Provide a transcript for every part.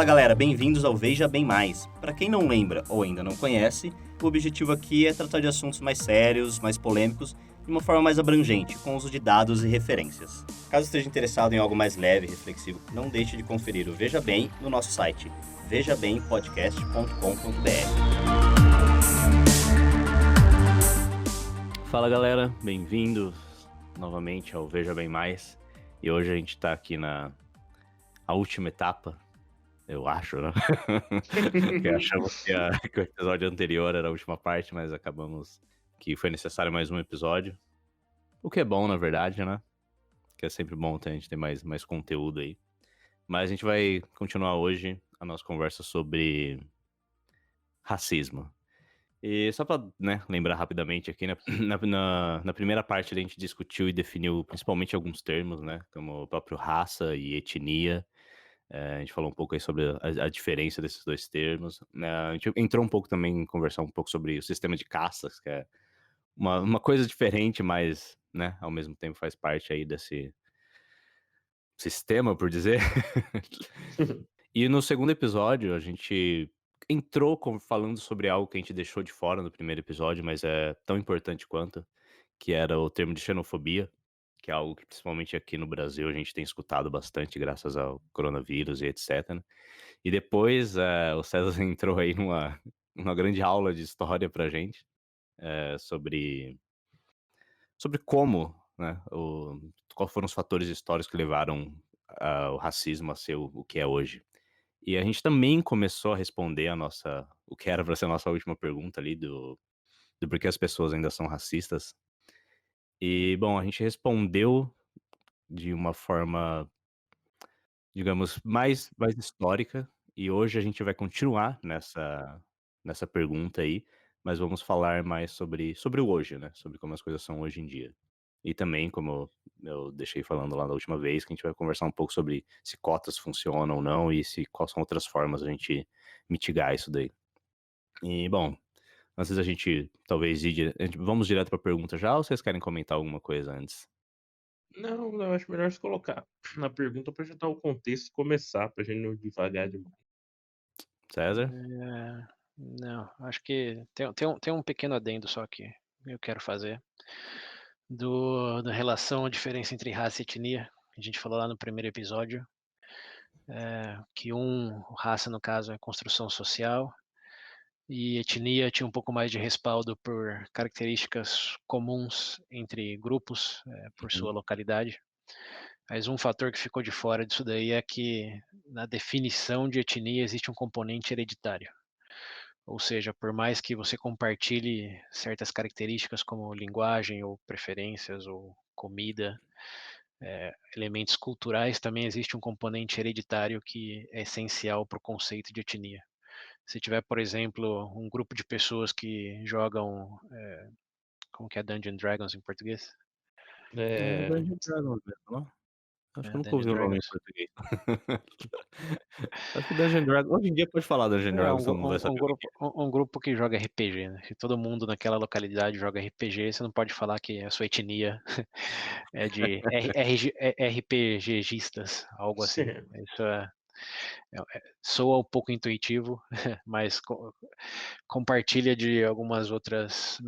Fala galera, bem-vindos ao Veja Bem Mais. Para quem não lembra ou ainda não conhece, o objetivo aqui é tratar de assuntos mais sérios, mais polêmicos, de uma forma mais abrangente, com uso de dados e referências. Caso esteja interessado em algo mais leve e reflexivo, não deixe de conferir o Veja Bem no nosso site, vejabempodcast.com.br. Fala galera, bem-vindos novamente ao Veja Bem Mais. E hoje a gente tá aqui na última etapa, eu acho, né? Porque achamos que o episódio anterior era a última parte, mas acabamos que foi necessário mais um episódio. O que é bom, na verdade, né? Que é sempre bom a gente ter mais conteúdo aí. Mas a gente vai continuar hoje a nossa conversa sobre racismo. E só pra, lembrar rapidamente aqui, na primeira parte a gente discutiu e definiu principalmente alguns termos, né? Como o próprio raça e etnia. A gente falou um pouco aí sobre a diferença desses dois termos. A gente entrou um pouco também em conversar um pouco sobre o sistema de castas, que é uma coisa diferente, mas, né, ao mesmo tempo faz parte aí desse sistema, por dizer. E no segundo episódio, a gente entrou falando sobre algo que a gente deixou de fora no primeiro episódio, mas é tão importante quanto, que era o termo de xenofobia, que é algo que principalmente aqui no Brasil a gente tem escutado bastante graças ao coronavírus e etc, né? E depois o César entrou aí numa grande aula de história pra gente, sobre como, né, quais foram os fatores históricos que levaram o racismo a ser o que é hoje. E a gente também começou a responder o que era para ser a nossa última pergunta ali do porquê as pessoas ainda são racistas. E, bom, a gente respondeu de uma forma, digamos, mais histórica, e hoje a gente vai continuar nessa pergunta aí, mas vamos falar mais sobre o hoje, né? Sobre como as coisas são hoje em dia. E também, como eu deixei falando lá da última vez, que a gente vai conversar um pouco sobre se cotas funcionam ou não e quais são outras formas a gente mitigar isso daí. E, bom, antes da gente talvez vamos direto para a pergunta já, ou vocês querem comentar alguma coisa antes? Não, eu acho melhor se colocar na pergunta pra já dar o contexto e começar, pra gente não devagar demais. César? Não, acho que tem um pequeno adendo só que eu quero fazer da relação, a diferença entre raça e etnia. A gente falou lá no primeiro episódio, que raça no caso é construção social e etnia tinha um pouco mais de respaldo por características comuns entre grupos, por Uhum. sua localidade. Mas um fator que ficou de fora disso daí é que na definição de etnia existe um componente hereditário. Ou seja, por mais que você compartilhe certas características como linguagem ou preferências ou comida, elementos culturais, também existe um componente hereditário que é essencial para o conceito de etnia. Se tiver, por exemplo, um grupo de pessoas que jogam, como que é Dungeons Dragons em português? É É, Dungeons Dragons mesmo, não? Acho que eu nunca ouvi Dungeons o nome em Dragons. português. Acho que Dungeons Dragons hoje em dia pode falar Dungeons É Dragons, todo mundo vai saber o que é. um grupo que joga RPG, né? Se todo mundo naquela localidade joga RPG, você não pode falar que a sua etnia é de RPGistas, algo assim. sim. Isso soa um pouco intuitivo, mas compartilha de algumas outras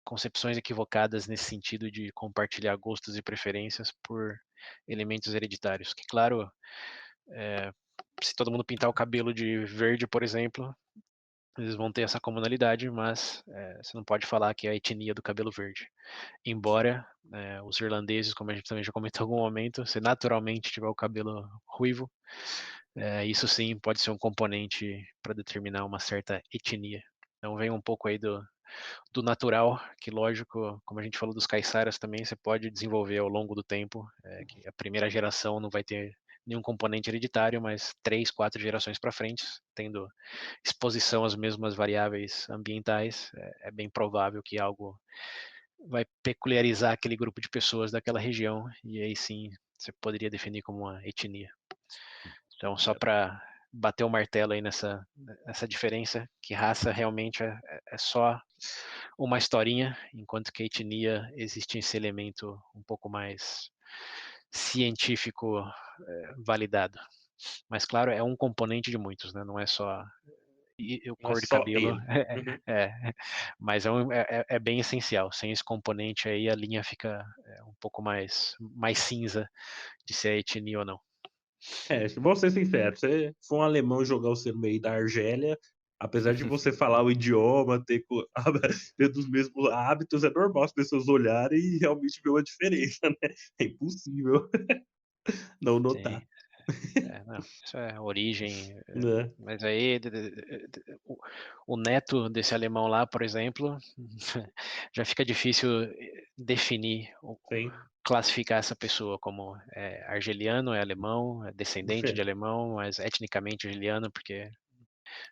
concepções equivocadas nesse sentido de compartilhar gostos e preferências por elementos hereditários. Que, claro, se todo mundo pintar o cabelo de verde, por exemplo, eles vão ter essa comunalidade, mas você não pode falar que é a etnia do cabelo verde. Embora os irlandeses, como a gente também já comentou em algum momento, se naturalmente tiver o cabelo ruivo, isso sim pode ser um componente para determinar uma certa etnia. Então vem um pouco aí do natural, que lógico, como a gente falou dos caiçaras também, você pode desenvolver ao longo do tempo, que a primeira geração não vai ter nenhum componente hereditário, mas 3, 4 gerações para frente, tendo exposição às mesmas variáveis ambientais, é bem provável que algo vai peculiarizar aquele grupo de pessoas daquela região, e aí sim você poderia definir como uma etnia. Então, só para bater o martelo aí nessa diferença, que raça realmente é só uma historinha, enquanto que a etnia existe esse elemento um pouco mais científico validado. Mas claro, é um componente de muitos, né? Não é só Não é cor de só cabelo, ele. Uhum. mas é bem essencial. Sem esse componente aí, a linha fica um pouco mais cinza de se é etnia ou não. Vamos ser sinceros, se for um alemão jogar você no meio da Argélia, apesar de você falar o idioma, ter dos mesmos hábitos, é normal as pessoas olharem e realmente ver uma diferença, né? É impossível não notar, Sim. Não, isso é origem, né? mas aí o neto desse alemão lá, por exemplo, já fica difícil definir, Sim, classificar essa pessoa como argeliano, é alemão, é descendente de é, alemão, mas etnicamente argeliano, porque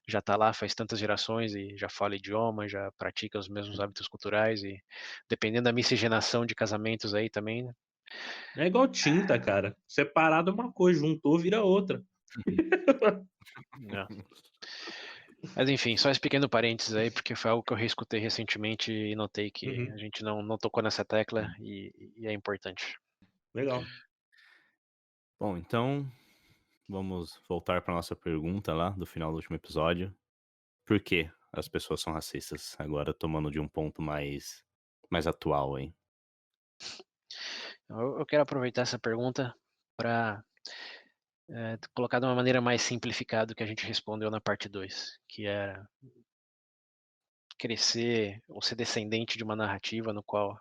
já está lá faz tantas gerações e já fala idioma, já pratica os mesmos hábitos culturais e dependendo da miscigenação de casamentos aí também, né? é igual tinta, cara. Separado é uma coisa, juntou vira outra. Né? Mas enfim, só esse pequeno parênteses aí, porque foi algo que eu reescutei recentemente e notei que a Uhum, gente não tocou nessa tecla e é importante. legal. Bom, então vamos voltar para nossa pergunta lá do final do último episódio. Por que as pessoas são racistas? Agora tomando de um ponto mais atual aí. Eu quero aproveitar essa pergunta para colocar de uma maneira mais simplificada do que a gente respondeu na parte 2, que era crescer ou ser descendente de uma narrativa no qual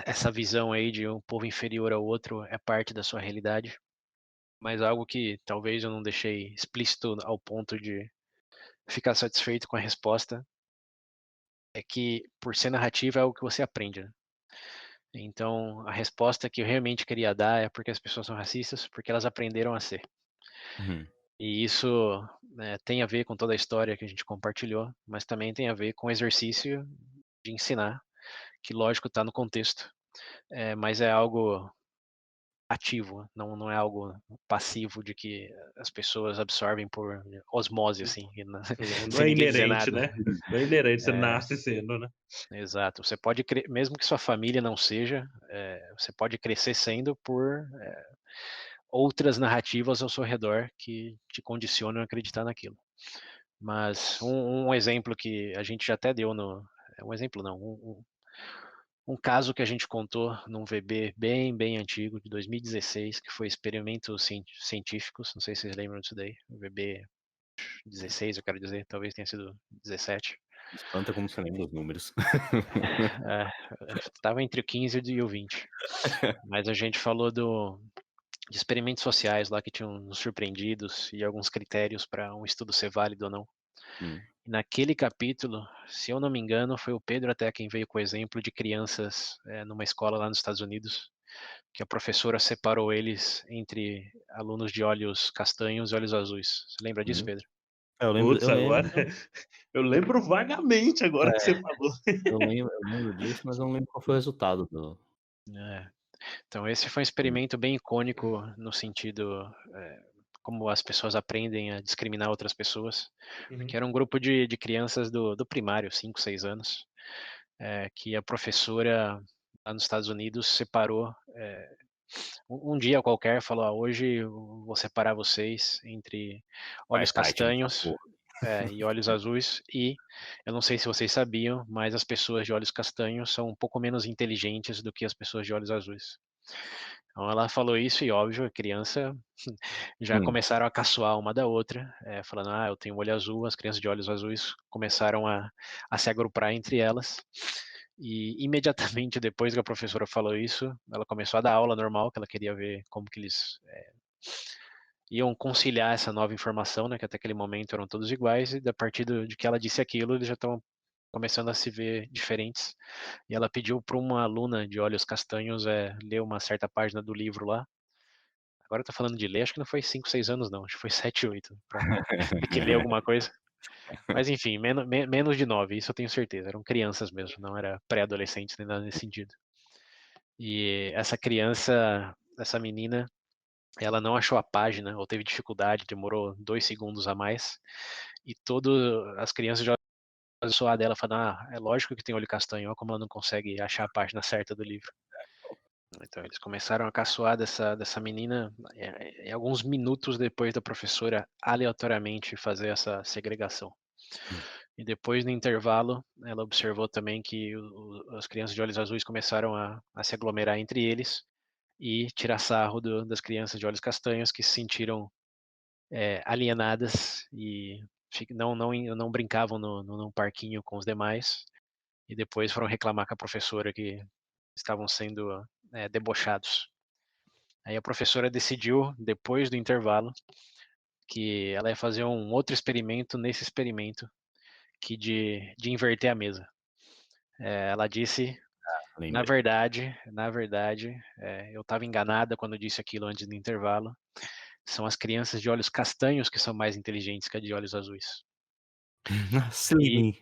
essa visão aí de um povo inferior ao outro é parte da sua realidade, mas algo que talvez eu não deixei explícito ao ponto de ficar satisfeito com a resposta é que por ser narrativa é algo que você aprende, né? Então, a resposta que eu realmente queria dar é porque as pessoas são racistas, porque elas aprenderam a ser. Uhum. E isso, né, tem a ver com toda a história que a gente compartilhou, mas também tem a ver com o exercício de ensinar, que lógico está no contexto, mas é algo ativo, não é algo passivo de que as pessoas absorvem por osmose, assim, Não sem é ninguém dizer inerente, nada. né? Não é inerente, você É, nasce sendo, né? exato. Você pode, mesmo que sua família não seja, você pode crescer sendo por outras narrativas ao seu redor que te condicionam a acreditar naquilo. Mas um exemplo que a gente já até deu um exemplo não, um caso que a gente contou num VB bem antigo, de 2016, que foi experimentos científicos, não sei se vocês lembram disso daí, o VB 16, eu quero dizer, talvez tenha sido 17. Espanta como você lembra os números. Estava entre o 15 e o 20. Mas a gente falou de experimentos sociais lá que tinham nos surpreendidos e alguns critérios para um estudo ser válido ou não. Hum. Naquele capítulo, se eu não me engano, foi o Pedro até quem veio com o exemplo de crianças numa escola lá nos Estados Unidos, que a professora separou eles entre alunos de olhos castanhos e olhos azuis. Você lembra disso, Uhum. Pedro? Eu lembro, Putz, eu agora lembro, eu lembro vagamente agora que é, você falou. eu lembro disso, mas eu não lembro qual foi o resultado do. É. Então, esse foi um experimento bem icônico no sentido como as pessoas aprendem a discriminar outras pessoas, Uhum, que era um grupo de crianças do primário, 5, 6 anos, que a professora lá nos Estados Unidos separou um dia qualquer, falou: hoje eu vou separar vocês entre Faz olhos parte dessa castanhos porra. e olhos azuis, e eu não sei se vocês sabiam, mas as pessoas de olhos castanhos são um pouco menos inteligentes do que as pessoas de olhos azuis. Então ela falou isso e óbvio, a criança já Hum. começaram a caçoar uma da outra, falando: eu tenho olho azul, as crianças de olhos azuis começaram a se agrupar entre elas. E imediatamente depois que a professora falou isso, ela começou a dar aula normal, que ela queria ver como que eles iam conciliar essa nova informação, né, que até aquele momento eram todos iguais, e a partir de que ela disse aquilo, eles já estão começando a se ver diferentes. E ela pediu para uma aluna de olhos castanhos ler uma certa página do livro lá. Agora tá falando de ler, acho que não foi 5, 6 anos não, acho que foi 7, 8, para ter que ler alguma coisa. Mas enfim, menos de 9, isso eu tenho certeza, eram crianças mesmo, não era pré-adolescentes nem nada nesse sentido. E essa criança, essa menina, ela não achou a página, ou teve dificuldade, demorou 2 segundos a mais, e todas as crianças já zoaram dela, falando: é lógico que tem olho castanho, olha como ela não consegue achar a página certa do livro. Então eles começaram a caçoar dessa menina em alguns minutos depois da professora aleatoriamente fazer essa segregação. Hum. E depois, no intervalo, ela observou também que as crianças de olhos azuis começaram a se aglomerar entre eles e tirar sarro das crianças de olhos castanhos que se sentiram alienadas e não brincavam no parquinho com os demais. E depois foram reclamar com a professora que estavam sendo debochados. Aí a professora decidiu, depois do intervalo, que ela ia fazer um outro experimento nesse experimento, que de inverter a mesa. Ela disse, na Lembrei. verdade, eu estava enganada quando eu disse aquilo antes do intervalo. São as crianças de olhos castanhos que são mais inteligentes que a de olhos azuis. E, Sim.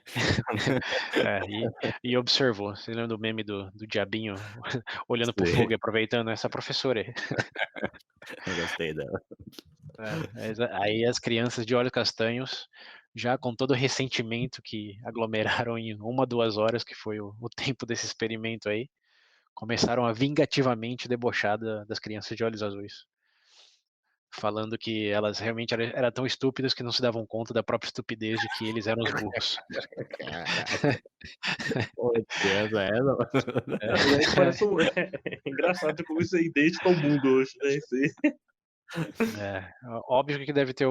e observou. Você lembra do meme do diabinho olhando pro Sei. fogo e aproveitando essa professora aí? Eu gostei dela. Aí as crianças de olhos castanhos, já com todo o ressentimento que aglomeraram em 1, 2 horas, que foi o tempo desse experimento aí, começaram a vingativamente debochar das crianças de olhos azuis. Falando que elas realmente eram tão estúpidas que não se davam conta da própria estupidez de que eles eram os burros. Caraca. Pô, criança é essa? Mas aí parece é engraçado como isso é idêntico ao mundo hoje, né? Óbvio que deve ter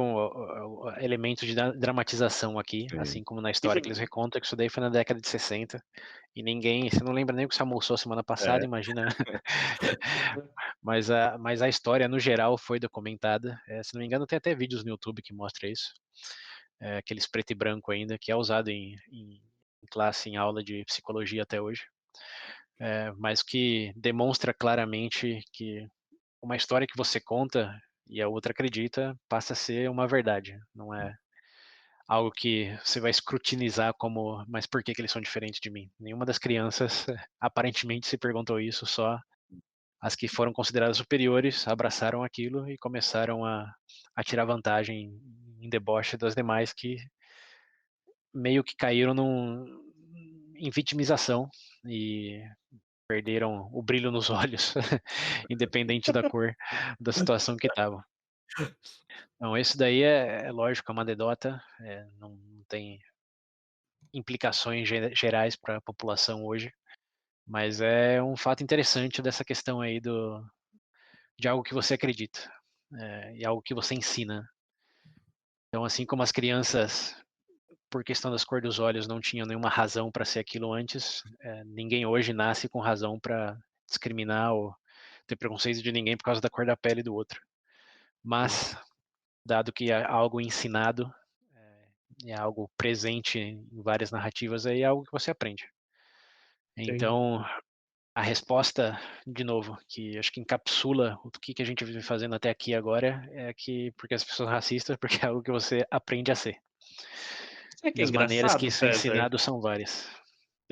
elemento de dramatização aqui, Sim. assim como na história que eles recontam, que isso daí foi na década de 60, e você não lembra nem o que você almoçou semana passada, imagina. Mas a história, no geral, foi documentada. Se não me engano, tem até vídeos no YouTube que mostram isso. Aqueles preto e branco ainda, que é usado em classe, em aula de psicologia até hoje. Mas que demonstra claramente que uma história que você conta e a outra acredita passa a ser uma verdade. Não é algo que você vai escrutinizar como, mas por que eles são diferentes de mim? Nenhuma das crianças aparentemente se perguntou isso, só as que foram consideradas superiores abraçaram aquilo e começaram a tirar vantagem em deboche das demais que meio que caíram em vitimização e perderam o brilho nos olhos, independente da cor da situação que estavam. Então, isso daí é lógico, é uma anedota, não tem implicações gerais para a população hoje, mas é um fato interessante dessa questão aí de algo que você acredita, e algo que você ensina. Então, assim como as crianças, por questão das cor dos olhos, não tinham nenhuma razão para ser aquilo antes, ninguém hoje nasce com razão para discriminar ou ter preconceito de ninguém por causa da cor da pele do outro. Mas, dado que é algo ensinado, é algo presente em várias narrativas, aí é algo que você aprende. Então, a resposta, de novo, que acho que encapsula o que a gente vem fazendo até aqui agora, é que porque as pessoas são racistas, porque é algo que você aprende a ser. Sabe que E é as maneiras que engraçado, isso é César? ensinado são várias.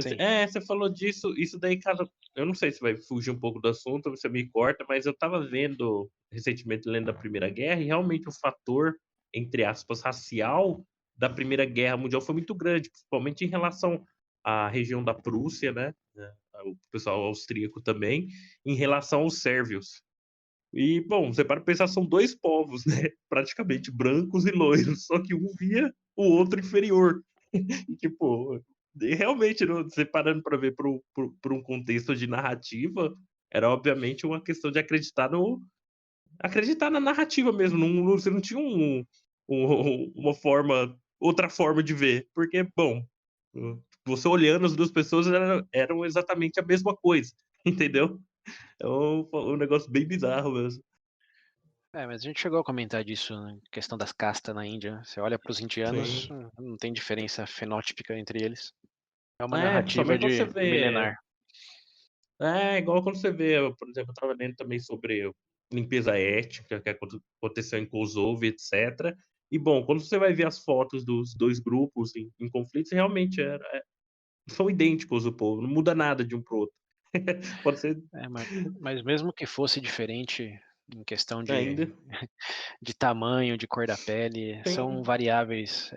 Sim. Você falou disso, isso daí, cara, eu não sei se vai fugir um pouco do assunto, você me corta, mas eu tava vendo recentemente, lendo da Primeira Guerra, e realmente o fator, entre aspas, racial da Primeira Guerra Mundial foi muito grande, principalmente em relação à região da Prússia, né? O pessoal austríaco também, em relação aos sérvios. E, bom, você para pensar, são dois povos, né? Praticamente brancos e loiros, só que um via o outro inferior. E, tipo, realmente, você parando para ver por um contexto de narrativa, era obviamente uma questão de acreditar na narrativa mesmo. Você não tinha uma outra forma de ver. Porque, bom, você olhando as duas pessoas eram exatamente a mesma coisa, entendeu? É um negócio bem bizarro mesmo. Mas a gente chegou a comentar disso na questão das castas na Índia. Você olha para os indianos, Sim. não tem diferença fenótipica entre eles. É uma É, narrativa principalmente quando você de vê. milenar. É, igual quando você vê, por exemplo, eu estava lendo também sobre limpeza étnica que aconteceu em Kosovo, etc. E, bom, quando você vai ver as fotos dos dois grupos em conflitos, realmente são idênticos o povo, não muda nada de um pro outro. Pode ser Mas mesmo que fosse diferente em questão ainda. de tamanho, de cor da pele, são Tem, variáveis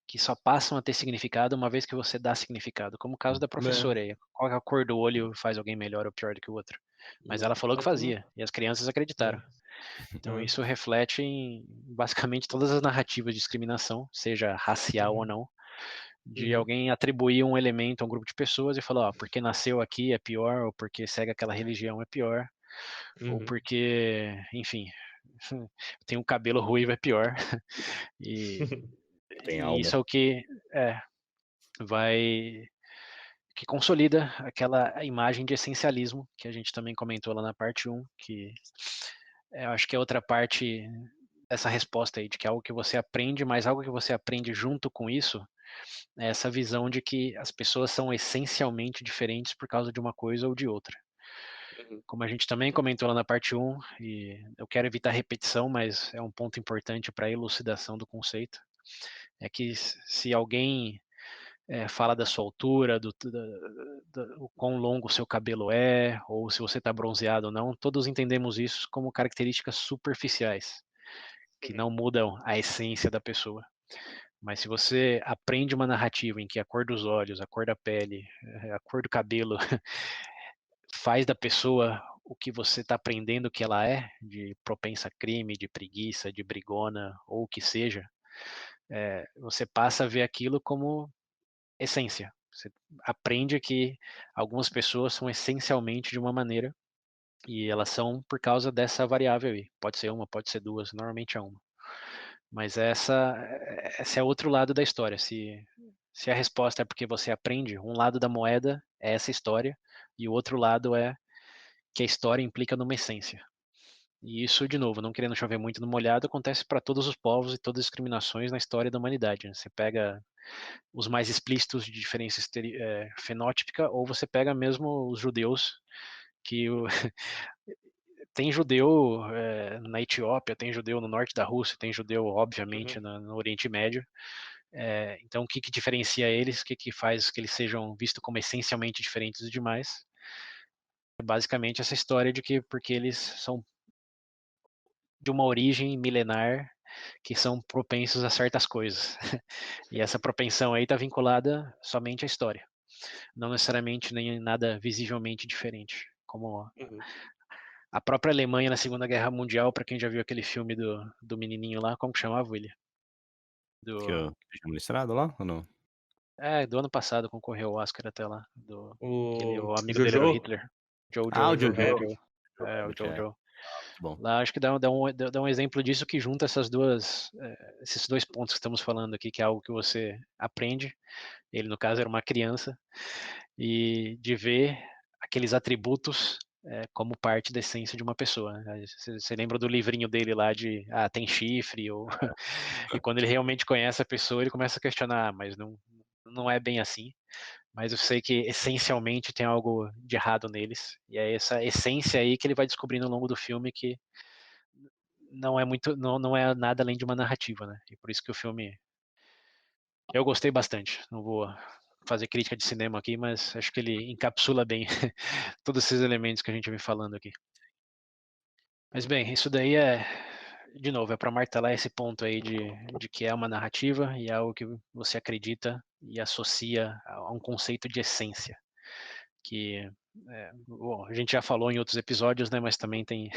que só passam a ter significado uma vez que você dá significado, como o caso da né? professora aí. Qual é a cor do olho faz alguém melhor ou pior do que o outro? Mas E ela falou que tá tudo- fazia, e as crianças acreditaram. É. Então É. isso reflete em basicamente todas as narrativas de discriminação, seja racial ou não, de Uhum. alguém atribuir um elemento a um grupo de pessoas e falar, ó, porque nasceu aqui é pior, ou porque segue aquela religião é pior, ou Uhum. porque, enfim, tem um cabelo ruivo é pior. E, Tem e alma. isso é o que vai que consolida aquela imagem de essencialismo que a gente também comentou lá na parte 1, que eu acho que é outra parte dessa resposta aí, de que é algo que você aprende, mas algo que você aprende junto com isso é essa visão de que as pessoas são essencialmente diferentes por causa de uma coisa ou de outra. Uhum. Como a gente também comentou lá na parte 1, e eu quero evitar repetição, mas é um ponto importante para a elucidação do conceito, é que se alguém fala da sua altura, o quão longo o seu cabelo é, ou se você está bronzeado ou não, todos entendemos isso como características superficiais, que não mudam a essência da pessoa. Mas se você aprende uma narrativa em que a cor dos olhos, a cor da pele, a cor do cabelo faz da pessoa o que você está aprendendo que ela é, de propensa a crime, de preguiça, de brigona, ou o que seja, você passa a ver aquilo como essência. Você aprende que algumas pessoas são essencialmente de uma maneira e elas são por causa dessa variável aí. Pode ser uma, pode ser duas, normalmente é uma. Mas esse é outro lado da história. Se a resposta é porque você aprende, um lado da moeda é essa história e o outro lado é que a história implica numa essência. E isso, de novo, não querendo chover muito no molhado, acontece para todos os povos e todas as discriminações na história da humanidade. Né? Você pega os mais explícitos de diferença fenótipica, ou você pega mesmo os judeus, que tem judeu na Etiópia, tem judeu no norte da Rússia, tem judeu, obviamente, Uhum. no Oriente Médio. Então, o que diferencia eles, o que faz que eles sejam vistos como essencialmente diferentes dos demais? Basicamente, essa história de que porque eles são de uma origem milenar que são propensos a certas coisas. E essa propensão aí está vinculada somente à história, não necessariamente nem nada visivelmente diferente, como Uhum. a própria Alemanha na Segunda Guerra Mundial, para quem já viu aquele filme do menininho lá, como que chamava, William? Que eu tinha listrado lá ou não? Do ano passado concorreu ao Oscar até lá, O o amigo dele era o Jojo? Hitler. Jojo, Ah, o Jojo Jojo. Rabbit. o Rabbit, Jojo. muito bom. Lá acho que dá um exemplo disso que junta esses dois pontos que estamos falando aqui, que é algo que você aprende, ele no caso era uma criança, e de ver aqueles atributos como parte da essência de uma pessoa. Né? Você lembra do livrinho dele lá de tem chifre, ou e quando ele realmente conhece a pessoa, ele começa a questionar, mas não é bem assim. Mas eu sei que essencialmente tem algo de errado neles, e é essa essência aí que ele vai descobrindo ao longo do filme que não é nada além de uma narrativa, né? E por isso que o filme eu gostei bastante. Não vou fazer crítica de cinema aqui, mas acho que ele encapsula bem todos esses elementos que a gente vem falando aqui. Mas bem, isso daí de novo, é para martelar esse ponto aí de que é uma narrativa e é algo que você acredita e associa a um conceito de essência, que bom, a gente já falou em outros episódios, né, mas também tem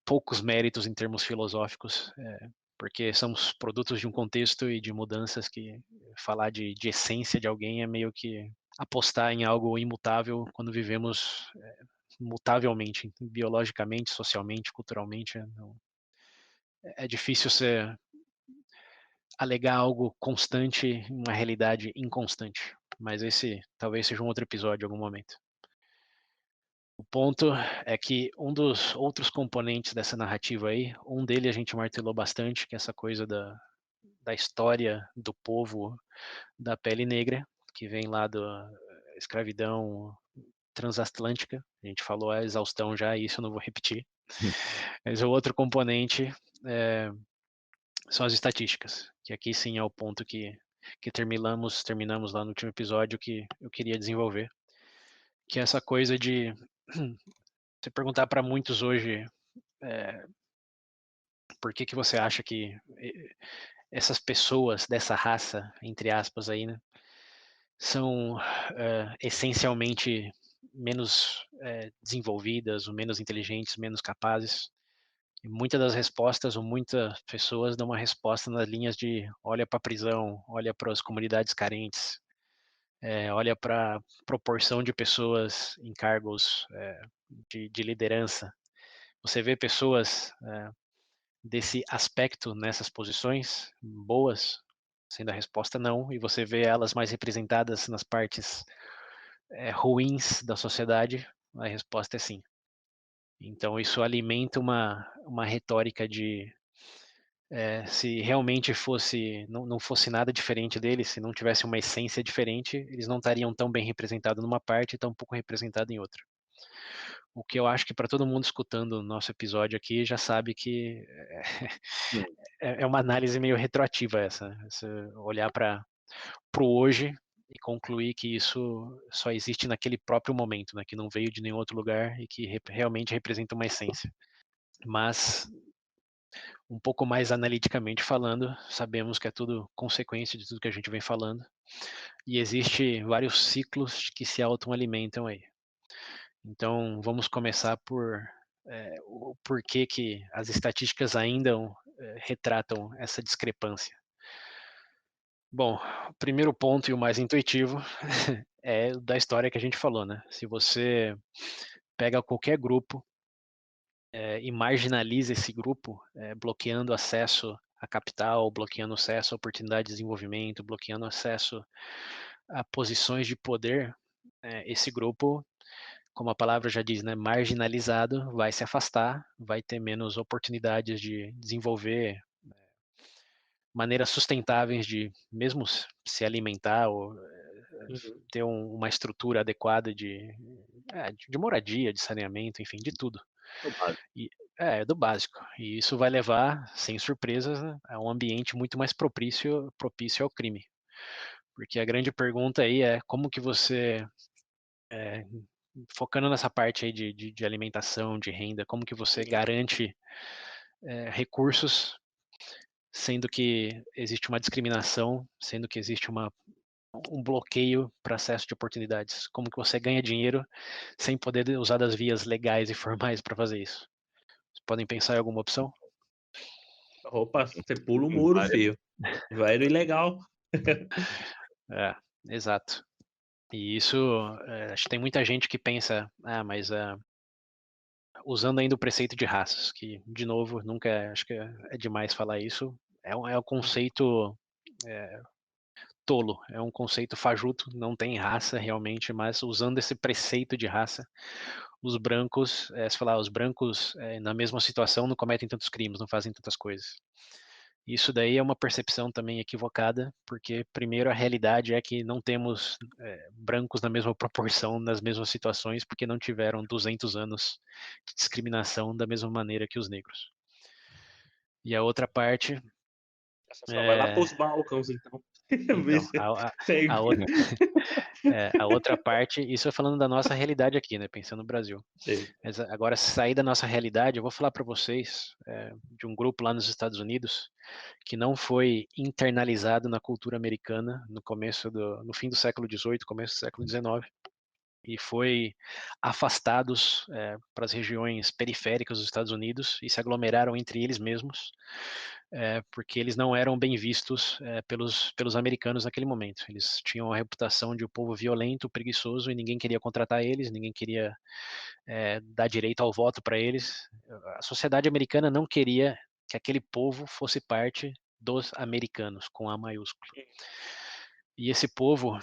poucos méritos em termos filosóficos, porque somos produtos de um contexto e de mudanças que falar de essência de alguém é meio que apostar em algo imutável quando vivemos mutavelmente, biologicamente, socialmente, culturalmente. É difícil você alegar algo constante em uma realidade inconstante, mas esse talvez seja um outro episódio em algum momento. O ponto é que um dos outros componentes dessa narrativa aí, um dele a gente martelou bastante, que é essa coisa da história do povo da pele negra, que vem lá da escravidão transatlântica. A gente falou a exaustão já, isso eu não vou repetir. Mas o outro componente são as estatísticas, que aqui sim é o ponto que terminamos lá no último episódio que eu queria desenvolver, que é essa coisa de você perguntar para muitos hoje por que você acha que essas pessoas dessa raça, entre aspas aí, né, são essencialmente menos desenvolvidas, ou menos inteligentes, menos capazes. E muitas das respostas, ou muitas pessoas dão uma resposta nas linhas de olha para a prisão, olha para as comunidades carentes, olha para a proporção de pessoas em cargos de liderança. Você vê pessoas desse aspecto nessas posições boas, sendo a resposta não, e você vê elas mais representadas nas partes ruins da sociedade, a resposta é sim. Então isso alimenta uma retórica de se realmente não fosse nada diferente deles, se não tivesse uma essência diferente, eles não estariam tão bem representados numa parte e tão pouco representados em outra. O que eu acho que para todo mundo escutando o nosso episódio aqui já sabe que é uma análise meio retroativa essa olhar para o hoje e concluir que isso só existe naquele próprio momento, né, que não veio de nenhum outro lugar e que realmente representa uma essência. Mas um pouco mais analiticamente falando, sabemos que é tudo consequência de tudo que a gente vem falando, e existe vários ciclos que se autoalimentam aí. Então, vamos começar por o porquê que as estatísticas ainda retratam essa discrepância. Bom, o primeiro ponto e o mais intuitivo é da história que a gente falou, né? Se você pega qualquer grupo e marginaliza esse grupo, bloqueando acesso a capital, bloqueando acesso a oportunidade de desenvolvimento, bloqueando acesso a posições de poder, esse grupo, como a palavra já diz, né, marginalizado, vai se afastar, vai ter menos oportunidades de desenvolver maneiras sustentáveis de mesmo se alimentar ou ter uma estrutura adequada de moradia, de saneamento, enfim, de tudo. Do básico. E isso vai levar, sem surpresas, né, a um ambiente muito mais propício ao crime. Porque a grande pergunta aí é como que você, focando nessa parte aí de alimentação, de renda, como que você garante recursos, sendo que existe uma discriminação, sendo que existe um bloqueio para acesso de oportunidades? Como que você ganha dinheiro sem poder usar das vias legais e formais para fazer isso? Vocês podem pensar em alguma opção? Opa, você pula o muro, filho. Vai no ilegal. Exato. E isso, acho que tem muita gente que pensa, mas usando ainda o preceito de raças, que, de novo, nunca, acho que é demais falar isso, é um conceito tolo, é um conceito fajuto, não tem raça realmente, mas usando esse preceito de raça, os brancos, se falar, os brancos na mesma situação não cometem tantos crimes, não fazem tantas coisas. Isso daí é uma percepção também equivocada, porque primeiro a realidade é que não temos brancos na mesma proporção, nas mesmas situações, porque não tiveram 200 anos de discriminação da mesma maneira que os negros. E a outra parte Só vai lá pros Balcãs, então. então, a outra parte, isso é falando da nossa realidade aqui, né, pensando no Brasil. Mas agora, sair da nossa realidade, eu vou falar para vocês de um grupo lá nos Estados Unidos que não foi internalizado na cultura americana no fim do século XVIII, começo do século XIX, e foi afastados para as regiões periféricas dos Estados Unidos e se aglomeraram entre eles mesmos, porque eles não eram bem vistos pelos americanos naquele momento. Eles tinham a reputação de um povo violento, preguiçoso, e ninguém queria contratar eles, ninguém queria dar direito ao voto para eles. A sociedade americana não queria que aquele povo fosse parte dos americanos, com A maiúsculo. E esse povo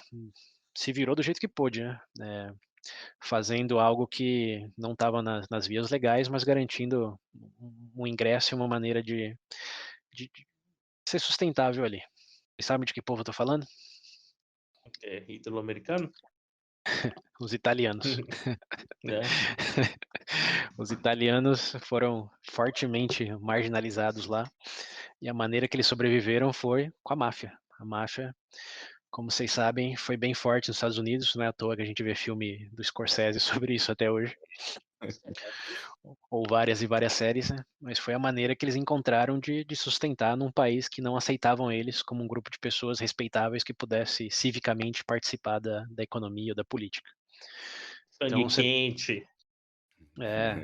se virou do jeito que pôde, né? Fazendo algo que não estava nas vias legais, mas garantindo um ingresso e uma maneira de ser sustentável ali. Vocês sabem de que povo eu tô falando? Ítalo-americano? Os italianos. Os italianos foram fortemente marginalizados lá, e a maneira que eles sobreviveram foi com a máfia. A máfia, como vocês sabem, foi bem forte nos Estados Unidos, não é à toa que a gente vê filme do Scorsese sobre isso até hoje. Ou várias e várias séries, né? Mas foi a maneira que eles encontraram de sustentar num país que não aceitavam eles como um grupo de pessoas respeitáveis que pudesse civicamente participar da economia ou da política. Sangue Então você quente,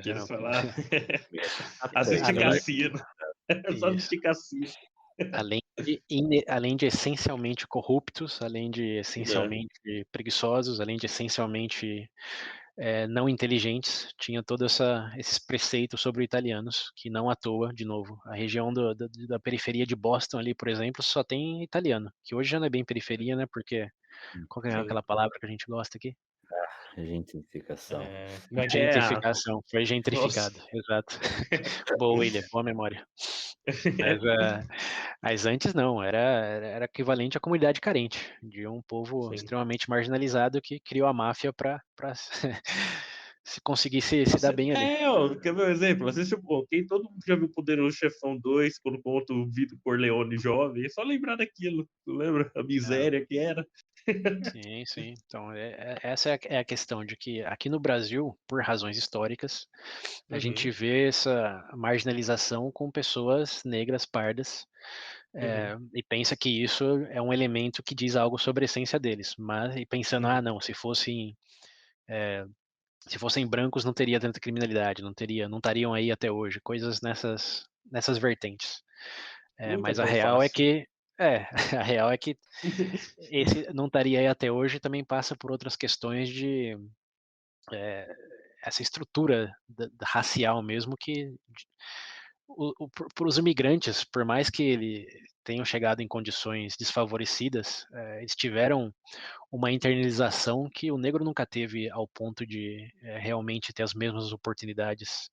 que eles não, falavam. Peraí, Assiste além peraí. cassino. É só isso. assistir cassino. Além de essencialmente corruptos, além de Né? essencialmente preguiçosos, além de essencialmente não inteligentes, tinha todo esses preceitos sobre italianos, que não à toa, de novo, a região da periferia de Boston ali, por exemplo, só tem italiano, que hoje já não é bem periferia, né? Porque qual que é Sim. aquela palavra que a gente gosta aqui? Gentrificação. Como é que é? Gentrificação, foi Nossa. gentrificado, exato. Boa, William, boa memória. Mas antes não, era equivalente à comunidade carente, de um povo Sim. extremamente marginalizado que criou a máfia para se conseguir se dar bem ali. Ó, quer ver um exemplo? Assiste quem todo mundo já viu Poderoso Chefão 2, quando conta o Vito Corleone jovem, é só lembrar daquilo, tu lembra? A Não, miséria que era. sim, sim. Então, essa é a questão de que aqui no Brasil, por razões históricas, a gente Uhum, vê essa marginalização com pessoas negras, pardas, uhum, e pensa que isso é um elemento que diz algo sobre a essência deles. Mas e pensando, uhum, não, se fossem brancos não teria tanta criminalidade, não estariam aí até hoje, coisas nessas vertentes. nunca é Mas a tão real é fácil. que a real é que esse não estaria aí até hoje também passa por outras questões de essa estrutura racial mesmo que para os imigrantes, por mais que eles tenham chegado em condições desfavorecidas, eles tiveram uma internalização que o negro nunca teve ao ponto de realmente ter as mesmas oportunidades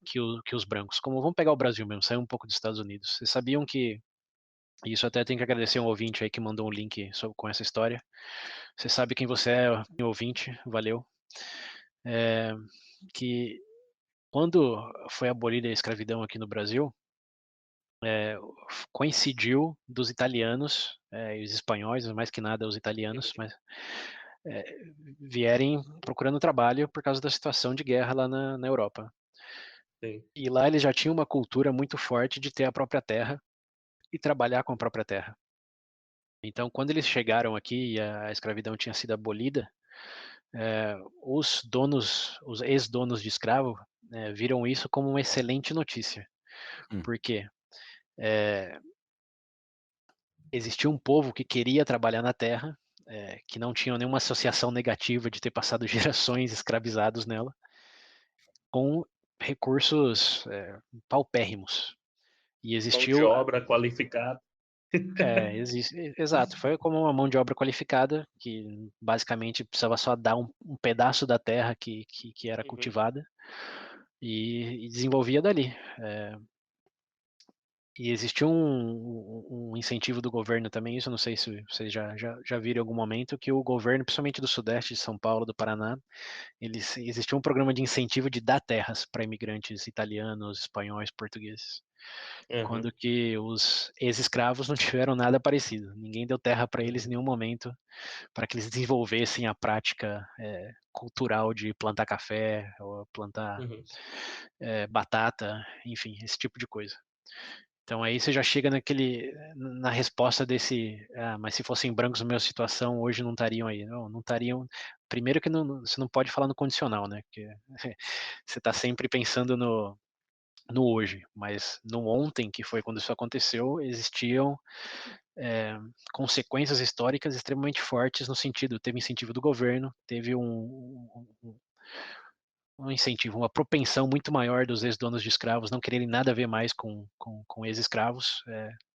que os brancos. Como vamos pegar o Brasil mesmo, sair um pouco dos Estados Unidos. Vocês sabiam que, e isso até tem que agradecer um ouvinte aí que mandou um link com essa história. Você sabe quem você é, ouvinte, valeu. Que quando foi abolida a escravidão aqui no Brasil, coincidiu dos italianos e os espanhóis, mais que nada os italianos, mas vierem procurando trabalho por causa da situação de guerra lá na Europa. Sim. E lá eles já tinham uma cultura muito forte de ter a própria terra e trabalhar com a própria terra. Então, quando eles chegaram aqui e a escravidão tinha sido abolida, os ex-donos de escravo, viram isso como uma excelente notícia. Hum. Por quê? Existia um povo que queria trabalhar na terra, que não tinha nenhuma associação negativa de ter passado gerações escravizados nela, com recursos paupérrimos. E Mão de existiu, obra qualificada. exato, foi como uma mão de obra qualificada, que basicamente precisava só dar um pedaço da terra que era Uhum, cultivada e desenvolvia dali. E existiu um incentivo do governo também, isso eu não sei se vocês já viram em algum momento, que o governo, principalmente do Sudeste, de São Paulo, do Paraná, existiu um programa de incentivo de dar terras para imigrantes italianos, espanhóis, portugueses. uhum, Quando que os ex-escravos não tiveram nada parecido. Ninguém deu terra para eles em uhum, nenhum momento, para que eles desenvolvessem a prática cultural de plantar café, ou plantar uhum. batata, enfim, esse tipo de coisa. Então aí você já chega na resposta desse, mas se fossem brancos na mesma situação, hoje não estariam aí. Não estariam. Primeiro que você não pode falar no condicional, né? Porque você está sempre pensando no hoje, mas no ontem, que foi quando isso aconteceu, existiam consequências históricas extremamente fortes no sentido, teve incentivo do governo, teve um incentivo, uma propensão muito maior dos ex-donos de escravos não quererem nada a ver mais com ex-escravos,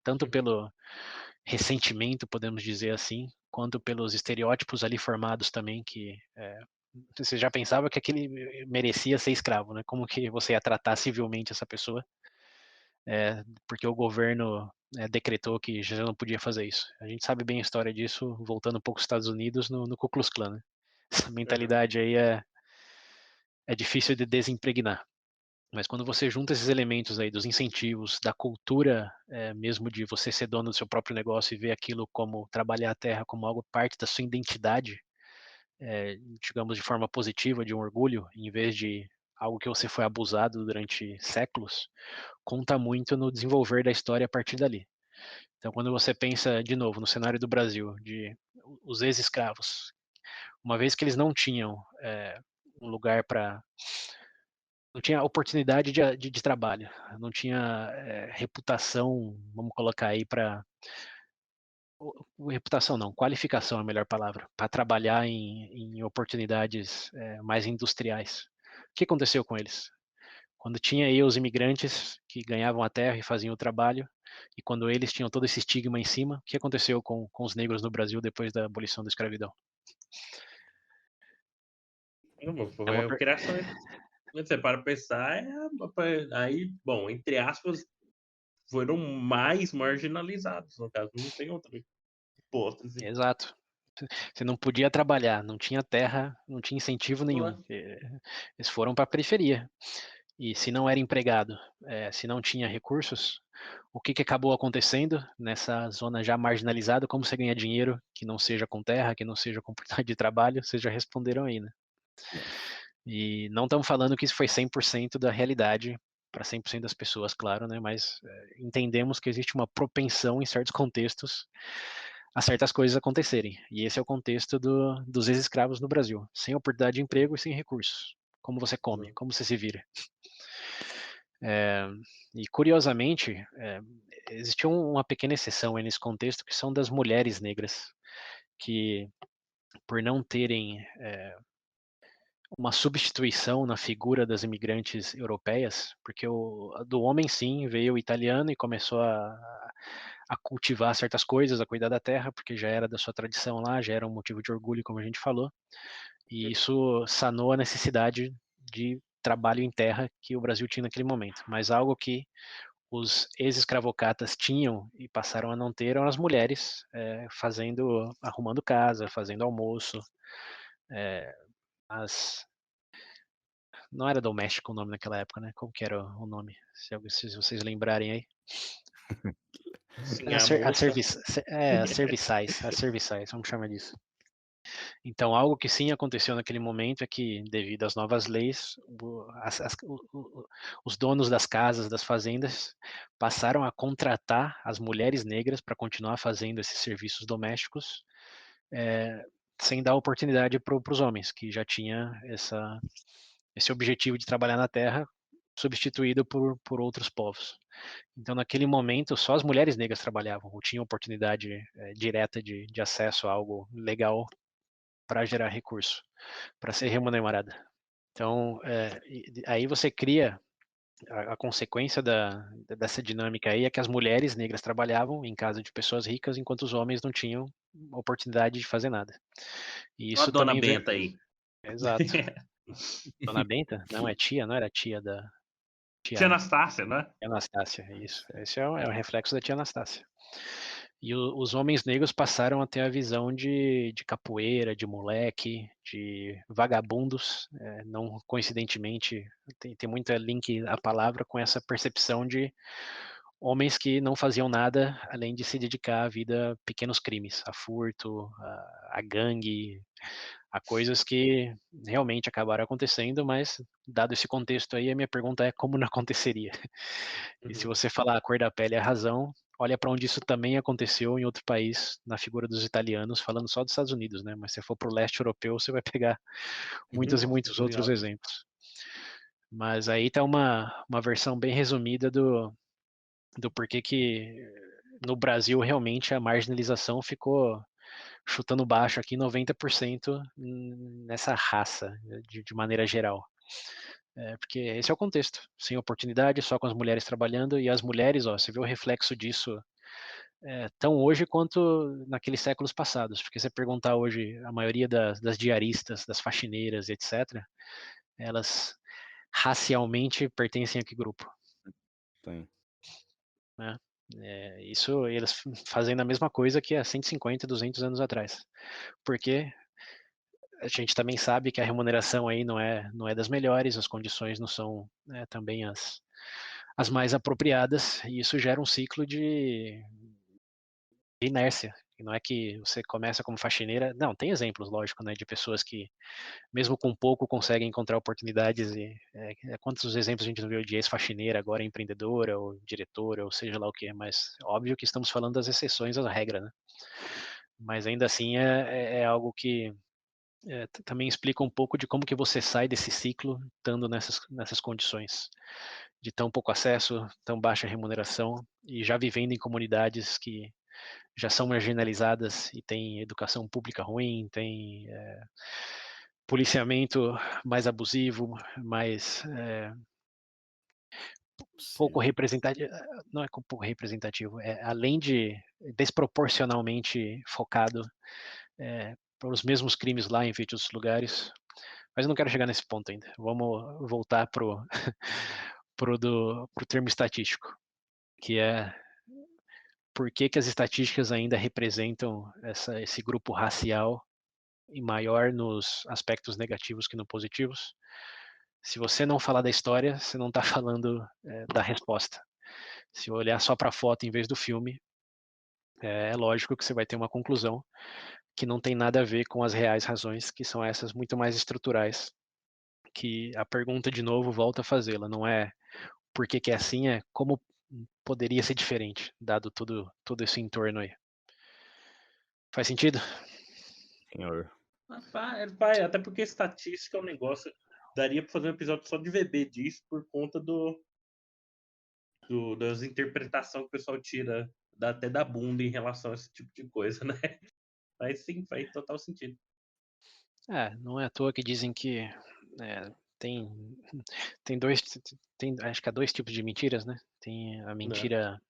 tanto pelo ressentimento, podemos dizer assim, quanto pelos estereótipos ali formados também, que você já pensava que aquele merecia ser escravo, né? Como que você ia tratar civilmente essa pessoa? Porque o governo decretou que já não podia fazer isso. A gente sabe bem a história disso, voltando um pouco aos Estados Unidos, no Ku Klux Klan, né? Essa Uhum. mentalidade aí é difícil de desimpregnar. Mas quando você junta esses elementos aí dos incentivos, da cultura mesmo de você ser dono do seu próprio negócio e ver aquilo como trabalhar a terra como algo parte da sua identidade, digamos de forma positiva, de um orgulho, em vez de algo que você foi abusado durante séculos, conta muito no desenvolver da história a partir dali. Então, quando você pensa, de novo, no cenário do Brasil, de os ex-escravos, uma vez que eles não tinham um lugar para, não tinha oportunidade de trabalho, não tinha reputação, vamos colocar aí para, reputação não, qualificação é a melhor palavra, para trabalhar em oportunidades mais industriais. O que aconteceu com eles? Quando tinha aí os imigrantes que ganhavam a terra e faziam o trabalho, e quando eles tinham todo esse estigma em cima, o que aconteceu com os negros no Brasil depois da abolição da escravidão? É uma Foi a criação. Quando você para pra pensar, aí, bom, entre aspas, foram mais marginalizados, no caso, não tem outra hipótese. Exato. Você não podia trabalhar, não tinha terra, não tinha incentivo Não nenhum. é? Eles foram para a periferia. E se não era empregado, se não tinha recursos, o que acabou acontecendo nessa zona já marginalizada? Como você ganha dinheiro que não seja com terra, que não seja com oportunidade de trabalho? Vocês já responderam aí, né? E não estamos falando que isso foi 100% da realidade para 100% das pessoas, claro, né? Mas entendemos que existe uma propensão em certos contextos a certas coisas acontecerem. E esse é o contexto dos ex-escravos no Brasil, sem oportunidade de emprego e sem recursos. Como você come, como você se vira. E curiosamente, existe uma pequena exceção aí nesse contexto, que são das mulheres negras, que por não terem uma substituição na figura das imigrantes europeias, porque do homem sim veio o italiano e começou a cultivar certas coisas, a cuidar da terra, porque já era da sua tradição lá, já era um motivo de orgulho, como a gente falou, e isso sanou a necessidade de trabalho em terra que o Brasil tinha naquele momento, mas algo que os ex-escravocatas tinham e passaram a não ter eram as mulheres arrumando casa, fazendo almoço, as não era doméstico o nome naquela época, né? Como que era o nome? Se vocês lembrarem aí. Sim, As, a ser, as, moça. as serviçais, vamos chamar disso. Então, algo que sim aconteceu naquele momento é que, devido às novas leis, os donos das casas, das fazendas, passaram a contratar as mulheres negras para continuar fazendo esses serviços domésticos, sem dar oportunidade para os homens, que já tinha esse objetivo de trabalhar na terra, substituído por outros povos. Então, naquele momento, só as mulheres negras trabalhavam, ou tinham oportunidade direta de acesso a algo legal para gerar recurso, para ser remunerada. Então, aí você cria a consequência dessa dinâmica aí é que as mulheres negras trabalhavam em casa de pessoas ricas, enquanto os homens não tinham oportunidade de fazer nada. E Olha a isso dona também vem. Benta aí. Exato. Dona Benta? Não, é tia, não era tia da. Tia Anastácia, né? Anastácia, isso. Esse é o reflexo da tia Anastácia. E os homens negros passaram a ter a visão de capoeira, de moleque, de vagabundos. Não coincidentemente, tem muito link a palavra com essa percepção de homens que não faziam nada além de se dedicar à vida a pequenos crimes, a furto, a gangue, a coisas que realmente acabaram acontecendo, mas dado esse contexto aí, a minha pergunta é como não aconteceria? E se você falar a cor da pele é a razão, olha para onde isso também aconteceu em outro país, na figura dos italianos, falando só dos Estados Unidos, né? Mas se for para o leste europeu, você vai pegar muitos e muitos outros exemplos. Mas aí está uma versão bem resumida do porquê que no Brasil realmente a marginalização ficou chutando baixo aqui 90% nessa raça, de maneira geral. Porque esse é o contexto, sem oportunidade, só com as mulheres trabalhando, e as mulheres, você vê o reflexo disso tão hoje quanto naqueles séculos passados, porque você perguntar hoje, a maioria das diaristas, das faxineiras, etc., elas racialmente pertencem a que grupo? Tem. Né? Isso, eles fazendo a mesma coisa que há 150, 200 anos atrás. Porque a gente também sabe que a remuneração aí não é das melhores, as condições não são também as mais apropriadas, e isso gera um ciclo de inércia. E não é que você começa como faxineira, não, tem exemplos, lógico, né, de pessoas que, mesmo com pouco, conseguem encontrar oportunidades, e quantos exemplos a gente não viu de ex-faxineira, agora empreendedora, ou diretora, ou seja lá o que, mas óbvio que estamos falando das exceções à regra, né? Mas ainda assim é algo que também explica um pouco de como que você sai desse ciclo estando nessas condições de tão pouco acesso, tão baixa remuneração e já vivendo em comunidades que já são marginalizadas e tem educação pública ruim, tem policiamento mais abusivo, mais pouco Sim. representativo, não é pouco representativo, além de desproporcionalmente focado para os mesmos crimes lá em outros lugares. Mas eu não quero chegar nesse ponto ainda. Vamos voltar pro pro termo estatístico, que é por que que as estatísticas ainda representam esse grupo racial e maior nos aspectos negativos que no positivos. Se você não falar da história, você não está falando da resposta. Se olhar só para a foto em vez do filme, é lógico que você vai ter uma conclusão que não tem nada a ver com as reais razões, que são essas muito mais estruturais, que a pergunta de novo volta a fazê-la, não é por que que é assim, é como poderia ser diferente, dado todo esse entorno aí. Faz sentido? Senhor. Vai, até porque estatística é um negócio. Daria pra fazer um episódio só de VB disso por conta das interpretações que o pessoal tira até da bunda em relação a esse tipo de coisa, né? Mas sim, faz total sentido. Não é à toa que dizem que tem tem dois tem acho que há dois tipos de mentiras, né? Tem a Né? mentira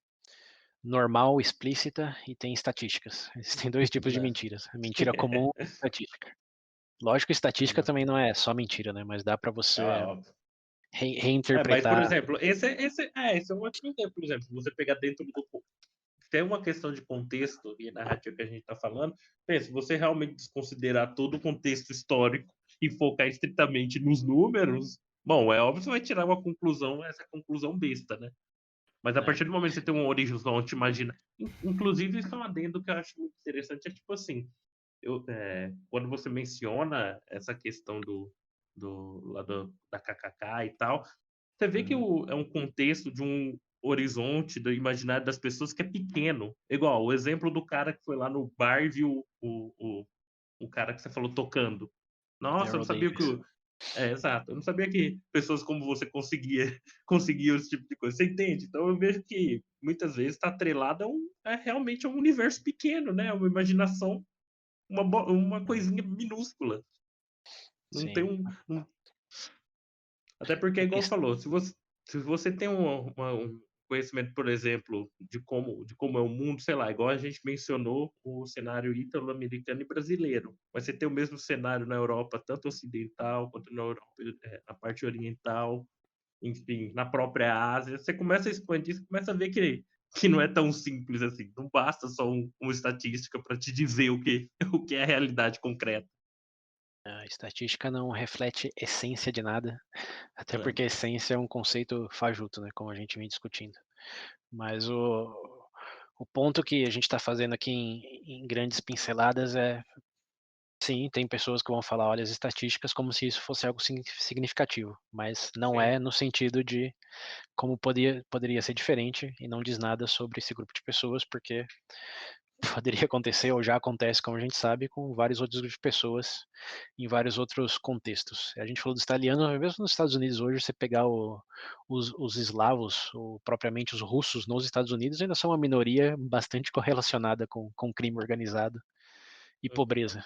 normal, explícita e tem estatísticas. Existem dois tipos de Né? mentiras, a mentira comum e a estatística. Lógico que estatística Né? também não é só mentira, né, mas dá para você Óbvio. Mas, por reinterpretar. exemplo, esse é um ótimo exemplo. Por exemplo, você pegar dentro do. Tem uma questão de contexto e narrativa que a gente está falando. Se você realmente desconsiderar todo o contexto histórico e focar estritamente nos números, bom, é óbvio que você vai tirar uma conclusão, essa conclusão besta, né? Mas a Né? partir do momento que você tem um horizonte, imagina. Inclusive, isso é um adendo que eu acho muito interessante, é tipo assim, quando você menciona essa questão da KKK e tal, você vê que Uhum. é um contexto de um horizonte do imaginário das pessoas que é pequeno. Igual o exemplo do cara que foi lá no bar e viu o cara que você falou tocando. Nossa, eu não Daryl sabia que Davis. exato. Eu não sabia que pessoas como você conseguiam esse tipo de coisa. Você entende? Então eu vejo que muitas vezes está atrelado realmente a um universo pequeno, né? Uma imaginação, uma coisinha minúscula. Não tem Sim. Até porque, A igual questão, falou, se você tem um conhecimento, por exemplo, de como é o mundo, sei lá, igual a gente mencionou o cenário ítalo-americano e brasileiro, mas você tem o mesmo cenário na Europa, tanto ocidental quanto na Europa, na parte oriental, enfim, na própria Ásia, você começa a expandir, você começa a ver que não é tão simples assim. Não basta só uma estatística para te dizer o que é a realidade concreta. a estatística não reflete essência de nada, até Né? porque essência é um conceito fajuto, né, como a gente vem discutindo. Mas o ponto que a gente está fazendo aqui em grandes pinceladas é, sim, tem pessoas que vão falar, olha, as estatísticas como se isso fosse algo significativo, mas não Sim. é no sentido de como poderia ser diferente e não diz nada sobre esse grupo de pessoas, porque poderia acontecer ou já acontece, como a gente sabe, com vários outros grupos de pessoas em vários outros contextos. A gente falou dos italianos, mas mesmo nos Estados Unidos hoje, você pegar os eslavos, ou propriamente os russos nos Estados Unidos, ainda são uma minoria bastante correlacionada com crime organizado e Uhum. pobreza.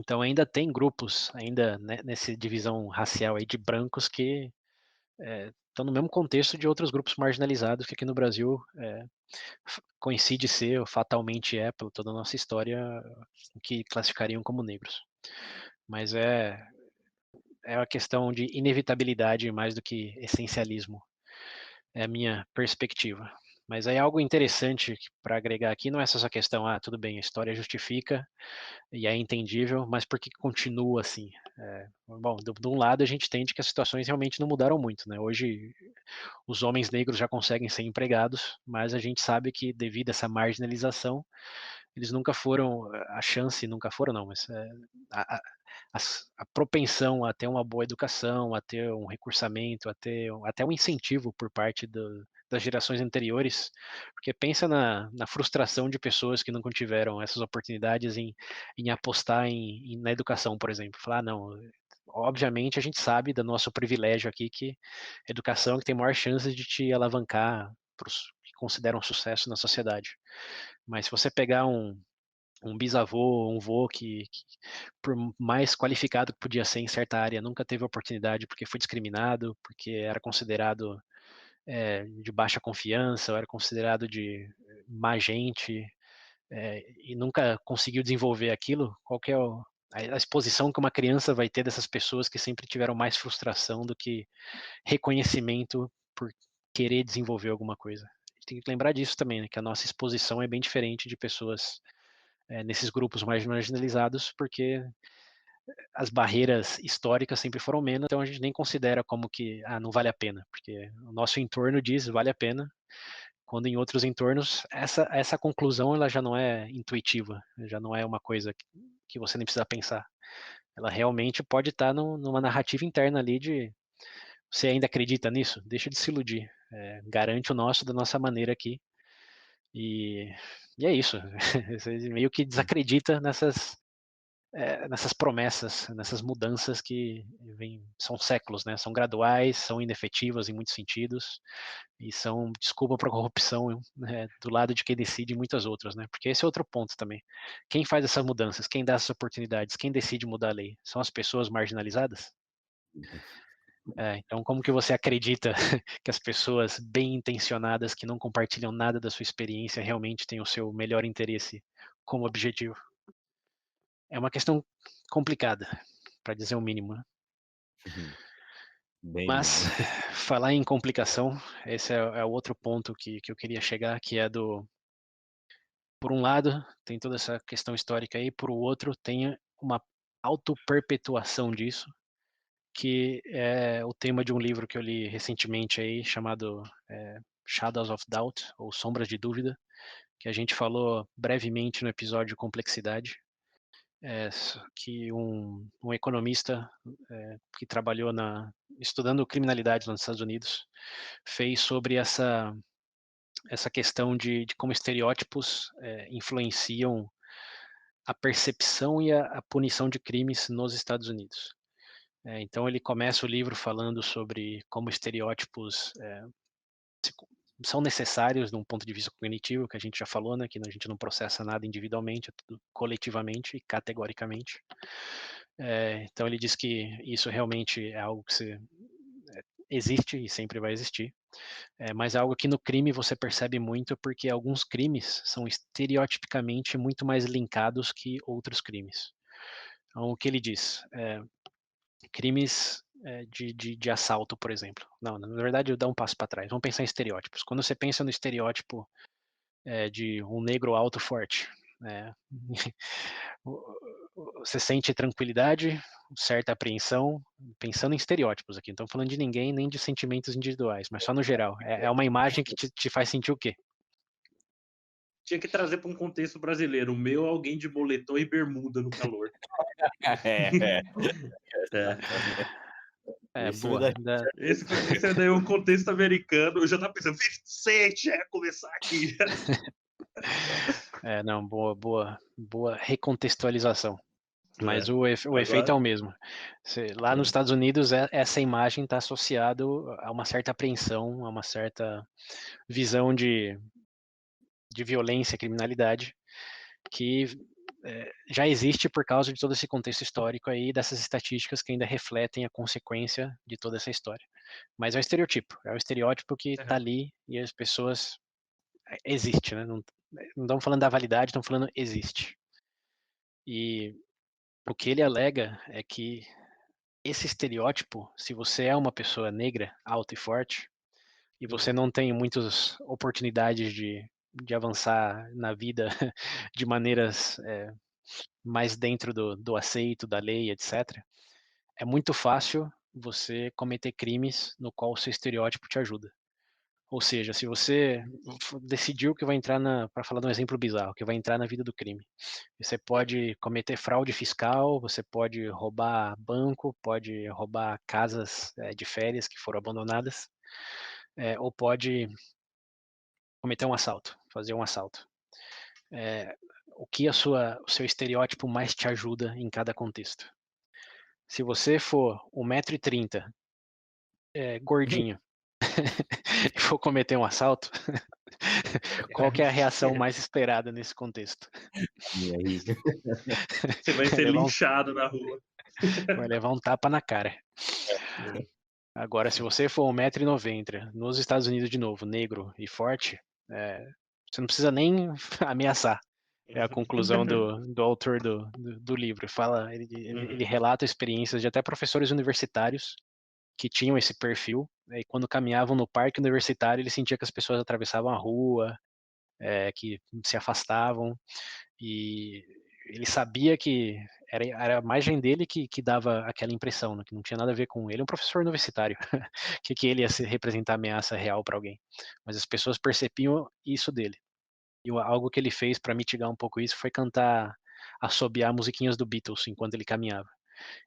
Então ainda tem grupos, ainda nessa divisão racial aí de brancos que estão no mesmo contexto de outros grupos marginalizados que aqui no Brasil coincide ser, ou fatalmente é, pela toda a nossa história, o que classificariam como negros. Mas é uma questão de inevitabilidade mais do que essencialismo. É a minha perspectiva. Mas aí algo interessante para agregar aqui não é só essa questão, tudo bem, a história justifica e é entendível, mas por que continua assim? Bom, de um lado a gente entende que as situações realmente não mudaram muito, né? Hoje os homens negros já conseguem ser empregados, mas a gente sabe que devido a essa marginalização, eles nunca foram, a chance nunca foram não, mas a, a, a propensão a ter uma boa educação, a ter um recursamento, a ter até um incentivo por parte das gerações anteriores, porque pensa na frustração de pessoas que não tiveram essas oportunidades em apostar na educação, por exemplo. Falar, não, obviamente a gente sabe do nosso privilégio aqui, que educação é que tem maior chance de te alavancar para os que consideram sucesso na sociedade. Mas se você pegar um bisavô, um vô que por mais qualificado que podia ser em certa área, nunca teve oportunidade porque foi discriminado, porque era considerado de baixa confiança, ou era considerado de má gente, e nunca conseguiu desenvolver aquilo, qual que é a exposição que uma criança vai ter dessas pessoas que sempre tiveram mais frustração do que reconhecimento por querer desenvolver alguma coisa. A gente tem que lembrar disso também, né, que a nossa exposição é bem diferente de pessoas nesses grupos mais marginalizados, porque as barreiras históricas sempre foram menos, então a gente nem considera como que, não vale a pena, porque o nosso entorno diz vale a pena, quando em outros entornos essa conclusão ela já não é intuitiva, já não é uma coisa que você nem precisa pensar. Ela realmente pode estar numa narrativa interna ali de você ainda acredita nisso? Deixa de se iludir. Garante o nosso da nossa maneira aqui. E é isso. Você meio que desacredita nessas promessas, nessas mudanças que são séculos, né? São graduais, são inefetivas em muitos sentidos e são desculpa para a corrupção, né, do lado de quem decide muitas outras, né? Porque esse é outro ponto também. Quem faz essas mudanças? Quem dá essas oportunidades? Quem decide mudar a lei? São as pessoas marginalizadas? Então, como que você acredita que as pessoas bem intencionadas, que não compartilham nada da sua experiência, realmente têm o seu melhor interesse como objetivo? É uma questão complicada, para dizer o mínimo, né? Mas, Bem, falar em complicação, esse é o outro ponto que eu queria chegar, que é por um lado, tem toda essa questão histórica aí, por outro, tem uma auto-perpetuação disso, que é o tema de um livro que eu li recentemente aí, chamado Shadows of Doubt, ou Sombras de Dúvida, que a gente falou brevemente no episódio Complexidade, que um economista que trabalhou estudando criminalidade nos Estados Unidos fez sobre essa questão de como estereótipos influenciam a percepção e a punição de crimes nos Estados Unidos. Então ele começa o livro falando sobre como estereótipos são necessários de um ponto de vista cognitivo, que a gente já falou, né, que a gente não processa nada individualmente, é tudo coletivamente e categoricamente. Então ele diz que isso realmente é algo que existe e sempre vai existir, mas é algo que no crime você percebe muito, porque alguns crimes são estereotipicamente muito mais linkados que outros crimes. Então o que ele diz? Crimes de assalto, por exemplo. Não, na verdade, eu dou um passo para trás. Vamos pensar em estereótipos. Quando você pensa no estereótipo de um negro alto forte, você sente tranquilidade, certa apreensão, pensando em estereótipos aqui. Não estamos falando de ninguém, nem de sentimentos individuais, mas só no geral. É uma imagem que te faz sentir o quê? Tinha que trazer para um contexto brasileiro. O meu é alguém de moletom e bermuda no calor. é. Isso me Boa. dá- Esse é daí um contexto americano. Eu já tava pensando, 50 Cent já ia começar aqui. Não, boa recontextualização. Mas o Agora- efeito é o mesmo. Lá nos Estados Unidos, essa imagem está associada a uma certa apreensão, a uma certa visão de violência, criminalidade, que já existe por causa de todo esse contexto histórico aí, dessas estatísticas que ainda refletem a consequência de toda essa história. Mas é o estereótipo que está ali e as pessoas existe, né? Não estamos falando da validade, estamos falando existe. E o que ele alega é que esse estereótipo, se você é uma pessoa negra, alta e forte, e você não tem muitas oportunidades de avançar na vida de maneiras mais dentro do aceito, da lei, etc., é muito fácil você cometer crimes no qual o seu estereótipo te ajuda. Ou seja, se você decidiu que vai entrar para falar de um exemplo bizarro, que vai entrar na vida do crime, você pode cometer fraude fiscal, você pode roubar banco, pode roubar casas de férias que foram abandonadas, ou pode cometer um assalto, fazer um assalto. O que o seu estereótipo mais te ajuda em cada contexto? Se você for 1,30 m, gordinho, e for cometer um assalto, qual que é a reação mais esperada nesse contexto? E aí, Você vai Vai ser levar linchado na rua. um tapa na cara. É. Agora, se você for 1,90 m, nos Estados Unidos de novo, negro e forte, você não precisa nem ameaçar. É a conclusão do autor do livro. Ele relata experiências de até professores universitários que tinham esse perfil, né, e quando caminhavam no parque universitário, ele sentia que as pessoas atravessavam a rua, que se afastavam, e ele sabia que era a imagem dele que dava aquela impressão, né, que não tinha nada a ver com ele, um professor universitário, que ele ia representar ameaça real para alguém. Mas as pessoas percebiam isso dele. E algo que ele fez para mitigar um pouco isso foi assobiar musiquinhas do Beatles enquanto ele caminhava.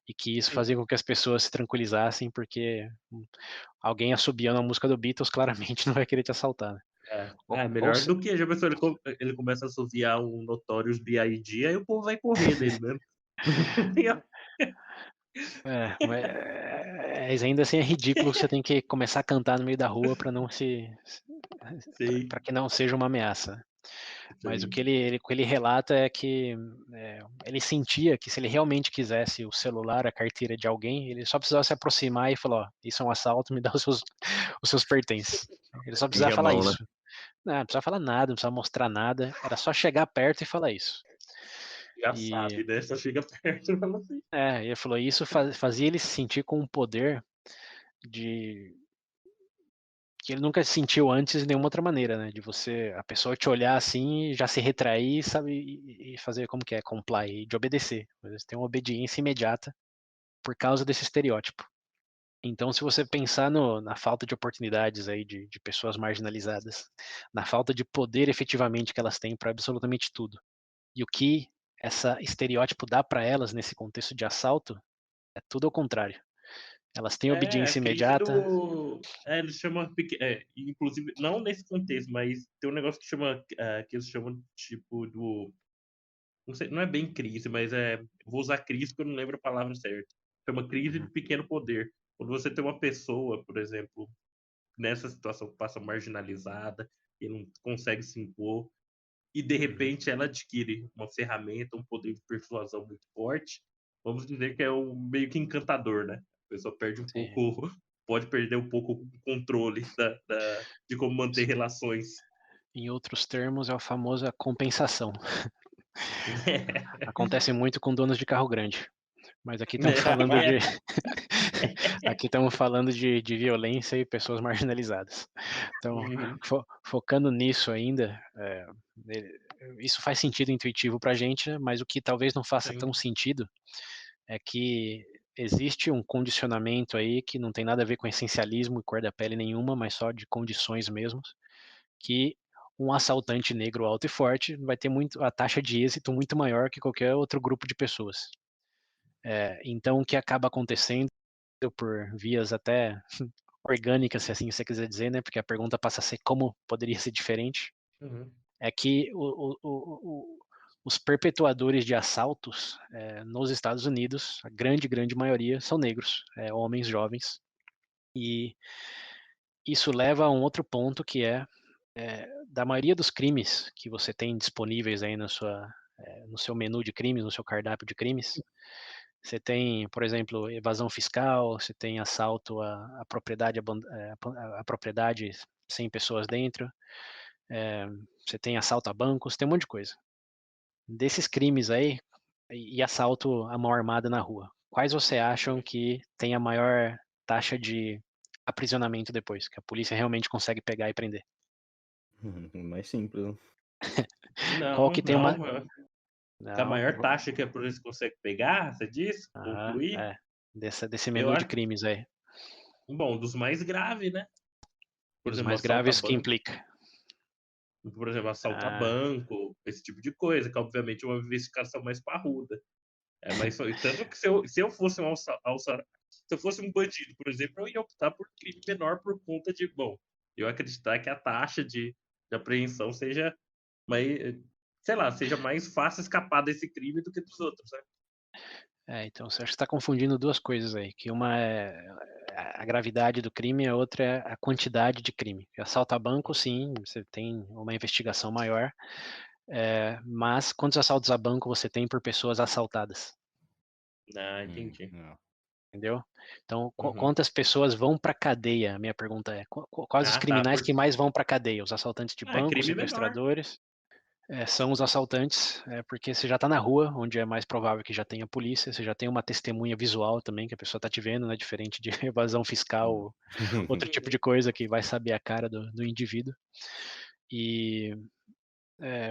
E que isso fazia com que as pessoas se tranquilizassem, porque alguém assobiando a música do Beatles claramente não vai querer te assaltar, né. Ou Melhor do que já pensou, ele começa a assoviar um Notorious B.I.G., aí o povo vai correr dele mesmo. Mas ainda assim é ridículo que você tem que começar a cantar no meio da rua para Sim, que não seja uma ameaça. Mas o sim. que ele relata é que, ele sentia que se ele realmente quisesse o celular, a carteira de alguém, ele só precisava se aproximar e falar: "Ó, isso é um assalto, me dá os seus pertences". Ele só precisava beija a falar mão, né? isso. Não precisava falar nada, não precisava mostrar nada, era só chegar perto e falar isso. Já E sabe, né, só chega perto e fala assim. ele falou, isso fazia ele se sentir com um poder de que ele nunca sentiu antes de nenhuma outra maneira, né, de a pessoa te olhar assim e já se retrair, sabe, e fazer como que é, comply, de obedecer. Você tem uma obediência imediata por causa desse estereótipo. Então, se você pensar na falta de oportunidades aí de pessoas marginalizadas, na falta de poder efetivamente que elas têm para absolutamente tudo, e o que essa estereótipo dá para elas nesse contexto de assalto, é tudo ao contrário. Elas têm A obediência crise imediata. eles chamam inclusive não nesse contexto, mas tem um negócio que chama, que eles chamam tipo não sei, não é bem crise, mas vou usar crise porque eu não lembro a palavra certa. Chama crise Uhum, de pequeno poder. Quando você tem uma pessoa, por exemplo, nessa situação que passa marginalizada e não consegue se impor, e de uhum. repente ela adquire uma ferramenta, um poder de persuasão muito forte, vamos dizer que é meio que encantador, né? A pessoa perde um Sim, pouco, pode perder um pouco o controle de como manter sim. relações. Em outros termos, é a famosa compensação. Acontece muito com donos de carro grande, mas aqui estamos falando de aqui estamos falando de violência e pessoas marginalizadas. Então, Uhum, focando nisso ainda, isso faz sentido intuitivo para a gente, né, mas o que talvez não faça sim. tão sentido é que existe um condicionamento aí que não tem nada a ver com essencialismo e cor da pele nenhuma, mas só de condições mesmo, que um assaltante negro alto e forte vai ter a taxa de êxito muito maior que qualquer outro grupo de pessoas. Então o que acaba acontecendo por vias até orgânicas, se assim você quiser dizer, né, porque a pergunta passa a ser como poderia ser diferente, Uhum. é que os perpetuadores de assaltos, nos Estados Unidos, a grande maioria são negros, homens jovens, e isso leva a um outro ponto que da maioria dos crimes que você tem disponíveis aí no seu menu de crimes, no seu cardápio de crimes, você tem, por exemplo, evasão fiscal, você tem assalto à propriedade, a propriedade sem pessoas dentro, você tem assalto a bancos, tem um monte de coisa. Desses crimes aí, e assalto à mão armada na rua, quais você acham que tem a maior taxa de aprisionamento depois, que a polícia realmente consegue pegar e prender? Mais simples, né? Qual Não, que tem não, uma mano. A Não, maior taxa que a polícia consegue pegar, você diz? Concluir? desse Eu menu de acho, crimes aí, bom, dos mais graves, né? e Por os exemplo, mais assalto a graves que banco. implica. Por exemplo, assalto a Ah, banco, esse tipo de coisa, que obviamente é uma investigação mais parruda. Mas tanto que se eu fosse se eu fosse um bandido, por exemplo, eu ia optar por crime menor por conta de, bom, eu acreditar que a taxa de de apreensão seja mais, sei lá, seja mais fácil escapar desse crime do que dos outros, né? Então você acha que está confundindo duas coisas aí, que uma é a gravidade do crime, a outra é a quantidade de crime. Assalto a banco, sim, você tem uma investigação maior, mas quantos assaltos a banco você tem por pessoas assaltadas? Ah, entendi. Não. Entendeu? Então, Uhum. quantas pessoas vão para cadeia? A minha pergunta é, quais os Ah, tá, criminais que mais vão para cadeia? Os assaltantes de banco, os crime menor. sequestradores? São os assaltantes, porque você já está na rua, onde é mais provável que já tenha polícia, você já tem uma testemunha visual também, que a pessoa está te vendo, né? Diferente de evasão fiscal ou outro tipo de coisa que vai saber a cara do indivíduo. E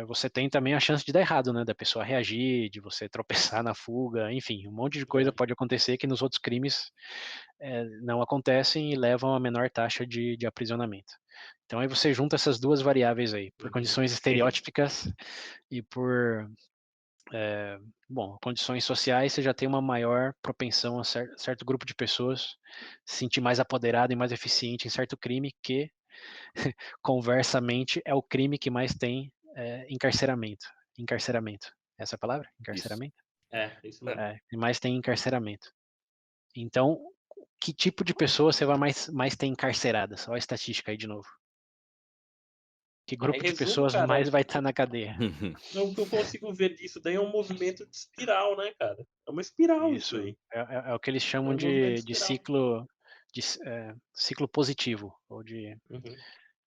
você tem também a chance de dar errado, né? Da pessoa reagir, de você tropeçar na fuga, enfim, um monte de coisa pode acontecer que nos outros crimes não acontecem e levam a menor taxa de aprisionamento. Então aí você junta essas duas variáveis aí, por condições estereótipicas e por condições sociais, você já tem uma maior propensão a certo grupo de pessoas se sentir mais apoderado e mais eficiente em certo crime, que conversamente é o crime que mais tem encarceramento. Essa é a palavra? Encarceramento? Isso mesmo. Que mais tem encarceramento. Então, que tipo de pessoa você vai mais ter encarceradas? Olha a estatística aí de novo. Que grupo de pessoas mais vai estar na cadeia? O que eu consigo ver disso daí é um movimento de espiral, né, cara? É uma espiral isso aí. É o que eles chamam É um movimento de espiral. ciclo positivo, ou de... Uhum.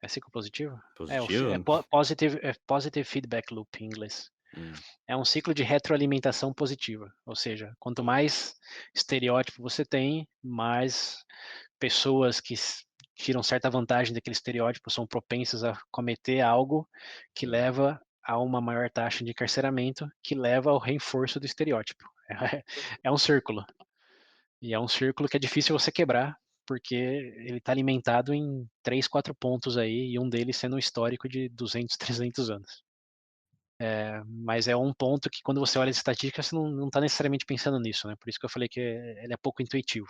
É ciclo positivo? Positivo? Positive feedback loop em inglês. É um ciclo de retroalimentação positiva, ou seja, quanto mais estereótipo você tem, mais pessoas que tiram certa vantagem daquele estereótipo são propensas a cometer algo que leva a uma maior taxa de encarceramento, que leva ao reforço do estereótipo. É um círculo. E é um círculo que é difícil você quebrar, porque ele está alimentado em 3, 4 pontos aí, e um deles sendo um histórico de 200, 300 anos. Mas é um ponto que quando você olha as estatísticas, você não está necessariamente pensando nisso, né? Por isso que eu falei que ele é pouco intuitivo.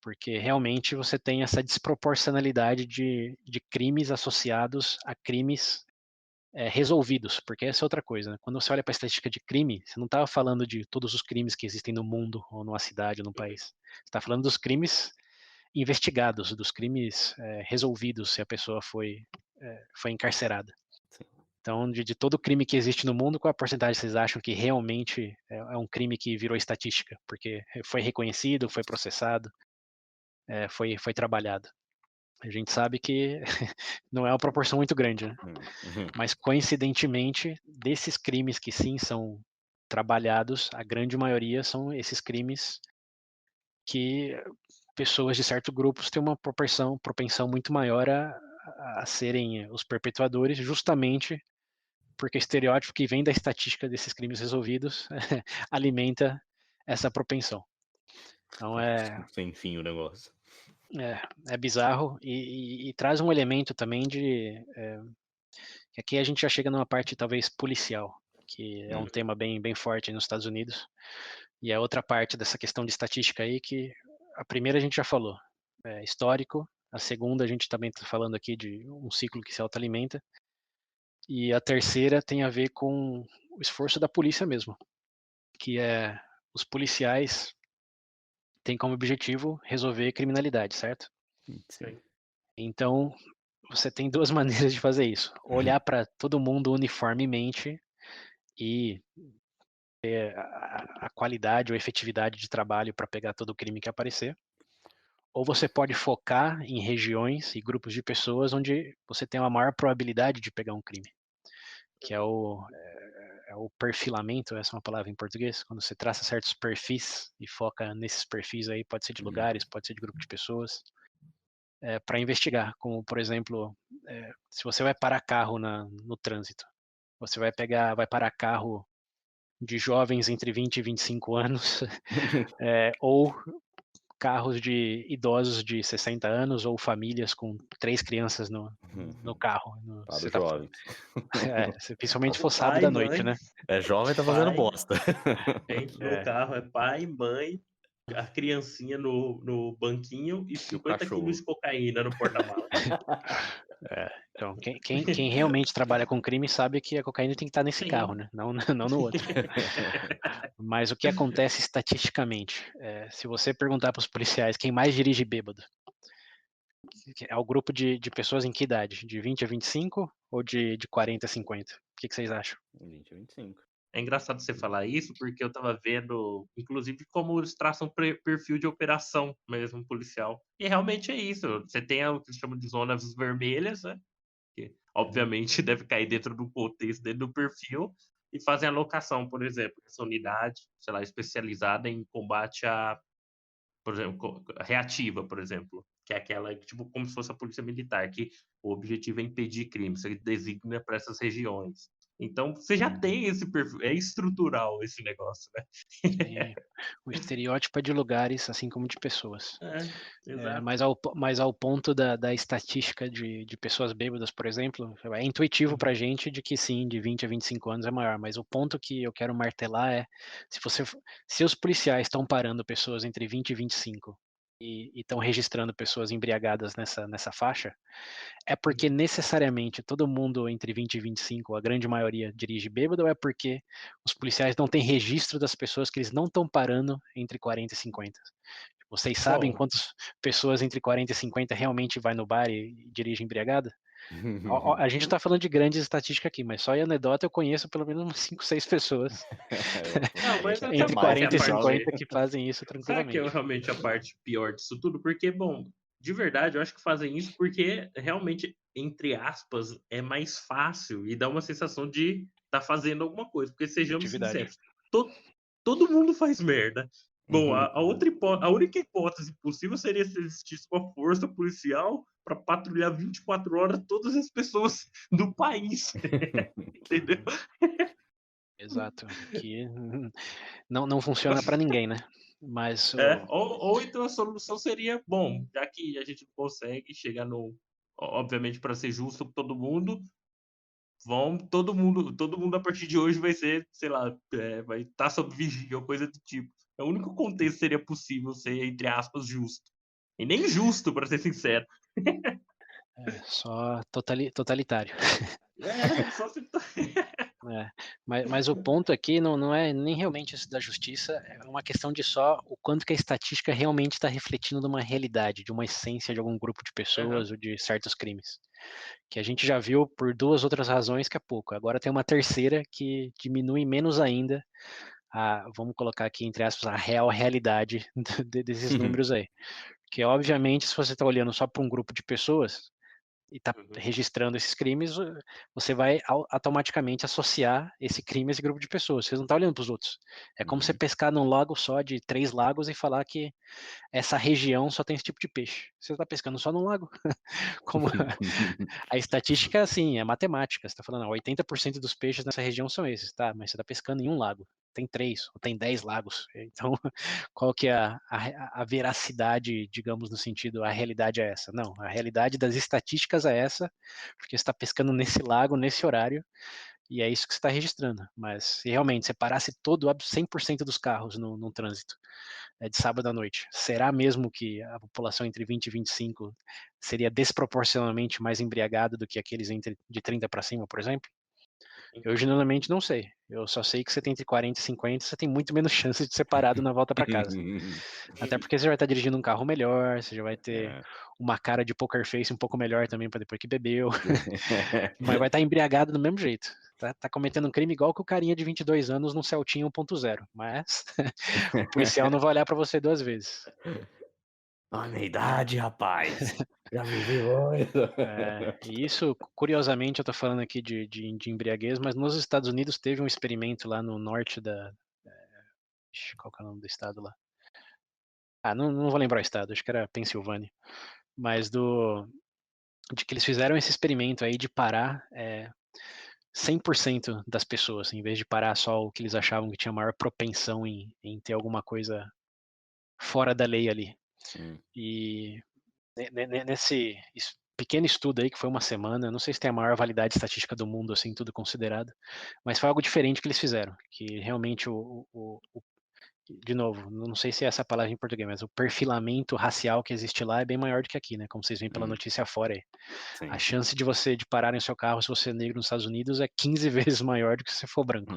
Porque realmente você tem essa desproporcionalidade de crimes associados a crimes resolvidos, porque essa é outra coisa, né? Quando você olha para a estatística de crime, você não está falando de todos os crimes que existem no mundo, ou numa cidade, ou num país. Você está falando dos crimes investigados, dos crimes resolvidos, se a pessoa foi encarcerada. Então, de todo crime que existe no mundo, qual a porcentagem vocês acham que realmente é um crime que virou estatística? Porque foi reconhecido, foi processado, foi trabalhado. A gente sabe que não é uma proporção muito grande, né? Mas coincidentemente, desses crimes que sim são trabalhados, a grande maioria são esses crimes que pessoas de certos grupos têm uma propensão muito maior a serem os perpetuadores, justamente porque o estereótipo que vem da estatística desses crimes resolvidos alimenta essa propensão. Então sem fim o negócio. É bizarro e traz um elemento também que aqui a gente já chega numa parte talvez policial, que é um tema bem forte nos Estados Unidos, e é outra parte dessa questão de estatística aí que a primeira a gente já falou, histórico, a segunda a gente também está falando aqui de um ciclo que se autoalimenta, e a terceira tem a ver com o esforço da polícia mesmo, que é os policiais têm como objetivo resolver criminalidade, certo? Sim. Então, você tem duas maneiras de fazer isso. Olhar para todo mundo uniformemente e ter a qualidade ou efetividade de trabalho para pegar todo o crime que aparecer. Ou você pode focar em regiões e grupos de pessoas onde você tem uma maior probabilidade de pegar um crime, que é o perfilamento, essa é uma palavra em português, quando você traça certos perfis e foca nesses perfis aí, pode ser de lugares, pode ser de grupo de pessoas, para investigar, como por exemplo, se você vai parar carro no trânsito, você vai parar carro de jovens entre 20 e 25 anos, ou carros de idosos de 60 anos, ou famílias com 3 crianças no carro. Para o jovem. Principalmente se for sábado à noite, né? É jovem, tá fazendo bosta. Gente no carro, é pai, mãe, a criancinha no banquinho e 50 quilos de cocaína no porta-malas. Então, quem realmente trabalha com crime sabe que a cocaína tem que estar nesse Sim. carro, né? Não no outro. Mas o que acontece estatisticamente? Se você perguntar para os policiais quem mais dirige bêbado, é o grupo de pessoas em que idade? De 20 a 25 ou de 40 a 50? O que vocês acham? 20 a 25. É engraçado você falar isso, porque eu estava vendo, inclusive, como eles traçam perfil de operação mesmo policial. E realmente é isso. Você tem o que eles chamam de zonas vermelhas, né? Que obviamente deve cair dentro do contexto, dentro do perfil, e fazem alocação, por exemplo, essa unidade, sei lá, especializada em combate a, por exemplo, reativa, por exemplo, que é aquela, tipo, como se fosse a polícia militar, que o objetivo é impedir crime, você designa para essas regiões. Então, você já tem esse perfil, é estrutural esse negócio, né? Sim, o estereótipo é de lugares, assim como de pessoas. Exato. Mas ao ponto da estatística de pessoas bêbadas, por exemplo, é intuitivo pra gente de que sim, de 20 a 25 anos é maior, mas o ponto que eu quero martelar é, se os policiais estão parando pessoas entre 20 e 25 e estão registrando pessoas embriagadas nessa faixa, é porque necessariamente todo mundo entre 20 e 25, a grande maioria, dirige bêbado, ou é porque os policiais não têm registro das pessoas que eles não estão parando entre 40 e 50? Vocês sabem Bom, quantas pessoas entre 40 e 50 realmente vai no bar e dirige embriagada? A gente está falando de grandes estatísticas aqui, mas só em anedota eu conheço pelo menos umas 5, 6 pessoas não, mas Conheço até sabe entre qual que mais, é a 40 e parte 50 que fazem isso sabe que é tranquilamente. realmente a parte pior disso tudo? Porque, bom, de verdade, eu acho que fazem isso porque realmente, entre aspas, é mais fácil e dá uma sensação de estar fazendo alguma coisa. Porque De sejamos atividade. sinceros, todo mundo faz merda. Bom, a única hipótese possível seria se existisse uma força policial para patrulhar 24 horas todas as pessoas do país. Entendeu? Exato. Que não funciona para ninguém, né? Mas Ou então a solução seria, bom, já que a gente não consegue chegar no. Obviamente, para ser justo com todo mundo, todo mundo a partir de hoje vai ser, sei lá, vai estar sob vigia ou coisa do tipo. É o único contexto que seria possível ser, entre aspas, justo. E nem justo, para ser sincero. só totalitário. Só se. É, mas o ponto aqui não é nem realmente isso da justiça, é uma questão de só o quanto que a estatística realmente está refletindo de uma realidade, de uma essência de algum grupo de pessoas ou de certos crimes. Que a gente já viu por 2 outras razões que é pouco. Agora tem uma terceira que diminui menos ainda vamos colocar aqui entre aspas, a real realidade desses números aí. Que obviamente se você está olhando só para um grupo de pessoas, e está registrando esses crimes, você vai automaticamente associar esse crime a esse grupo de pessoas. Você não está olhando para os outros. É como você pescar num lago só de 3 lagos e falar que essa região só tem esse tipo de peixe. Você está pescando só num lago. Como a estatística, assim, é matemática. Você está falando, 80% dos peixes nessa região são esses, tá? Mas você está pescando em um lago. Tem 3, ou tem 10 lagos. Então, qual que é a veracidade, digamos, no sentido, a realidade é essa? Não, a realidade das estatísticas é essa, porque você está pescando nesse lago, nesse horário, e é isso que você está registrando. Mas se realmente você parasse 100% dos carros no trânsito, de sábado à noite, será mesmo que a população entre 20 e 25 seria desproporcionalmente mais embriagada do que aqueles de 30 para cima, por exemplo? Eu genuinamente não sei. Eu só sei que você tem entre 40 e 50, você tem muito menos chance de ser parado na volta para casa. Até porque você vai estar dirigindo um carro melhor, você já vai ter uma cara de poker face um pouco melhor também para depois que bebeu. Mas vai estar embriagado do mesmo jeito. Tá cometendo um crime igual que o carinha de 22 anos no Celtinha 1.0. Mas o policial não vai olhar para você 2 vezes. Olha a minha idade, rapaz. Já vivi muito. E isso, curiosamente, eu tô falando aqui de embriaguez, mas nos Estados Unidos teve um experimento lá no norte qual que é o nome do estado lá? Não vou lembrar o estado, acho que era Pensilvânia. Mas de que eles fizeram esse experimento aí de parar 100% das pessoas, em vez de parar só o que eles achavam que tinha maior propensão em ter alguma coisa fora da lei ali. E nesse pequeno estudo aí, que foi uma semana, não sei se tem a maior validade estatística do mundo, assim, tudo considerado, mas foi algo diferente que eles fizeram, que realmente de novo, não sei se é essa palavra em português, mas o perfilamento racial que existe lá é bem maior do que aqui, né? Como vocês veem pela notícia afora aí. Sim. A chance de pararem o seu carro se você é negro nos Estados Unidos é 15 vezes maior do que se você for branco.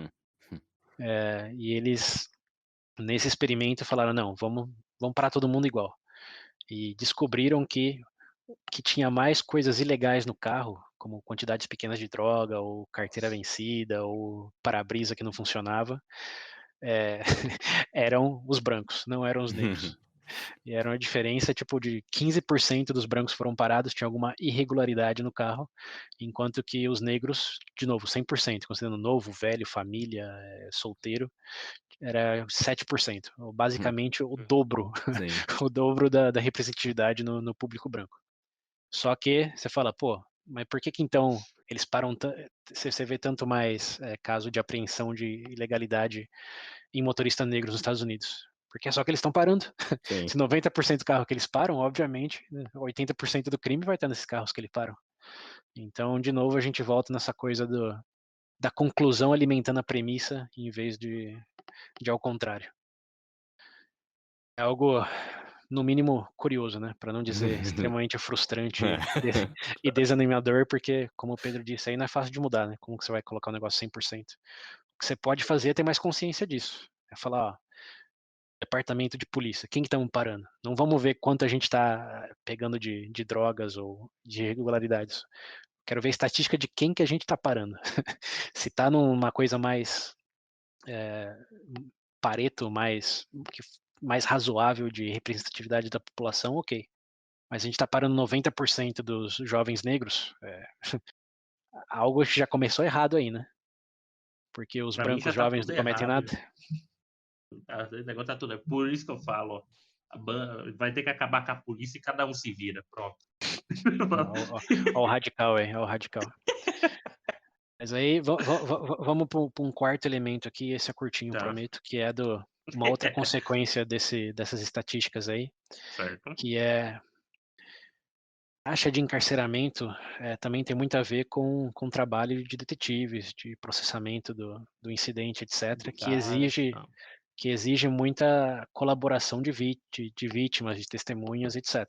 E eles, nesse experimento, falaram, não, vamos parar todo mundo igual. E descobriram que tinha mais coisas ilegais no carro, como quantidades pequenas de droga, ou carteira vencida, ou para-brisa que não funcionava, eram os brancos, não eram os negros. E era uma diferença, tipo, de 15% dos brancos foram parados, tinha alguma irregularidade no carro, enquanto que os negros, de novo, 100%, considerando novo, velho, família, solteiro, era 7%, basicamente o dobro, Sim. o dobro da representatividade no público branco. Só que você fala, pô, mas por que então eles param, você vê tanto mais caso de apreensão de ilegalidade em motoristas negros nos Estados Unidos? Porque é só que eles estão parando. Sim. Se 90% do carro que eles param, obviamente, 80% do crime vai estar nesses carros que eles param. Então, de novo, a gente volta nessa coisa da conclusão alimentando a premissa em vez de ao contrário. É algo, no mínimo, curioso, né? Para não dizer extremamente frustrante e desanimador, porque, como o Pedro disse, aí não é fácil de mudar, né? Como que você vai colocar o negócio 100%? O que você pode fazer é ter mais consciência disso. É falar, ó, departamento de polícia, quem que estamos parando? Não vamos ver quanto a gente está pegando de drogas ou de irregularidades. Quero ver a estatística de quem que a gente está parando. Se está numa coisa mais Pareto, mais razoável de representatividade da população, ok. Mas a gente está parando 90% dos jovens negros, algo que já começou errado aí, né? Porque os Pra mim já brancos tá jovens tudo não cometem errado. nada. O negócio tá tudo. É por isso que eu falo, ó, vai ter que acabar com a polícia e cada um se vira. Pronto. Ó o radical aí, ó o radical. Mas aí vamos para um quarto elemento aqui, esse é curtinho, Tá. prometo, que é uma outra consequência dessas estatísticas aí, Certo. que é a taxa de encarceramento também tem muito a ver com o trabalho de detetives, de processamento do incidente, etc., que exige muita colaboração de vítimas, de testemunhas, etc.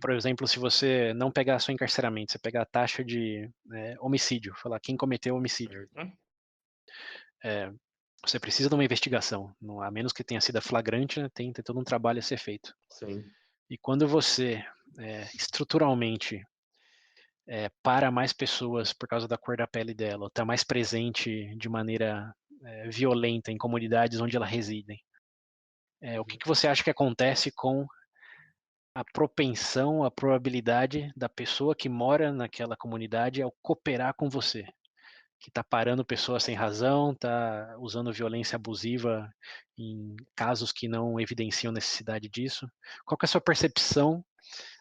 Por exemplo, se você não pegar só encarceramento, você pegar a taxa de homicídio, falar quem cometeu o homicídio, você precisa de uma investigação, a menos que tenha sido flagrante, né, tem todo um trabalho a ser feito. Sim. E quando você estruturalmente para mais pessoas por causa da cor da pele dela, ou está mais presente de maneira violenta em comunidades onde elas residem, o que você acha que acontece com a propensão, a probabilidade da pessoa que mora naquela comunidade ao cooperar com você? Que está parando pessoas sem razão, está usando violência abusiva em casos que não evidenciam necessidade disso. Qual que é a sua percepção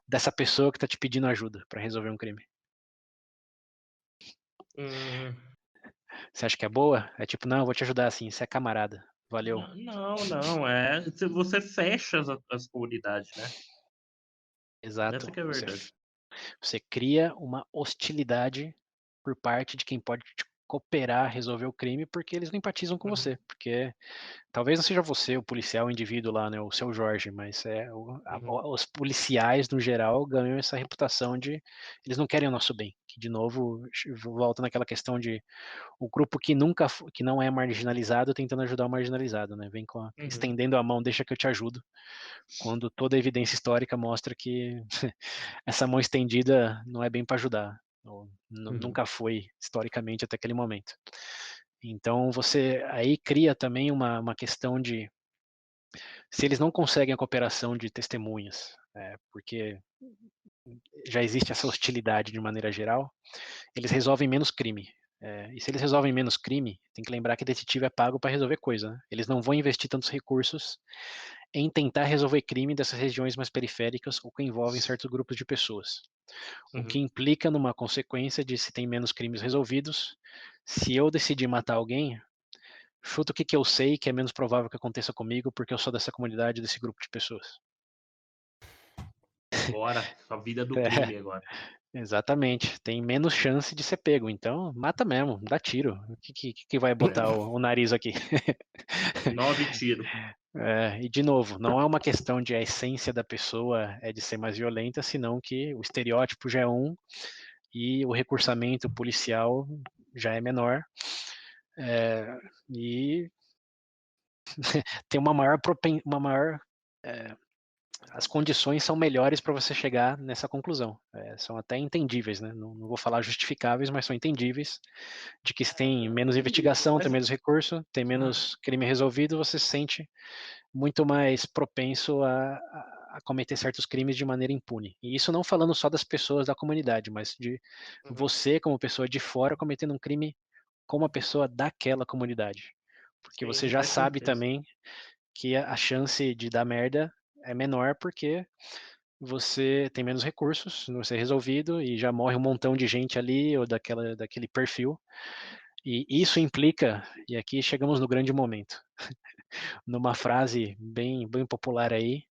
dessa pessoa que está te pedindo ajuda para resolver um crime? Você acha que é boa? É tipo, não, eu vou te ajudar assim, você é camarada. Valeu. Não. Você fecha as comunidades, né? Exato. Essa que é a verdade. Você cria uma hostilidade por parte de quem pode te cooperar, resolver o crime, porque eles não empatizam com você. Porque talvez não seja você, o policial, o indivíduo lá, né, o seu Jorge, mas os policiais, no geral, ganham essa reputação de eles não querem o nosso bem. Que, de novo, volta naquela questão de o grupo que que não é marginalizado tentando ajudar o marginalizado, né? Vem estendendo a mão, deixa que eu te ajudo, quando toda a evidência histórica mostra que essa mão estendida não é bem para ajudar, ou nunca foi historicamente até aquele momento. Então você aí cria também uma questão de se eles não conseguem a cooperação de testemunhas, porque já existe essa hostilidade de maneira geral, eles resolvem menos crime. E se eles resolvem menos crime, tem que lembrar que detetive é pago para resolver coisa, né? Eles não vão investir tantos recursos em tentar resolver crime dessas regiões mais periféricas ou que envolvem certos grupos de pessoas. O que implica numa consequência de se tem menos crimes resolvidos, se eu decidir matar alguém, chuta o que eu sei que é menos provável que aconteça comigo porque eu sou dessa comunidade, desse grupo de pessoas. Agora, a vida do crime agora. Exatamente. Tem menos chance de ser pego. Então, mata mesmo, dá tiro. O que vai botar o nariz aqui? 9 tiros. E de novo, não é uma questão de a essência da pessoa é de ser mais violenta, senão que o estereótipo já é um e o recursamento policial já é menor. E tem uma maior as condições são melhores para você chegar nessa conclusão. São até entendíveis, né? Não vou falar justificáveis, mas são entendíveis, de que se tem menos investigação, tem menos recurso, tem menos crime resolvido, você se sente muito mais propenso a cometer certos crimes de maneira impune. E isso não falando só das pessoas da comunidade, mas de você, como pessoa de fora, cometendo um crime com uma pessoa daquela comunidade. Porque você Sim, já faz sabe sentido. também que a chance de dar merda é menor porque você tem menos recursos no ser resolvido e já morre um montão de gente ali ou daquele perfil. E isso implica, e aqui chegamos no grande momento, numa frase bem popular aí,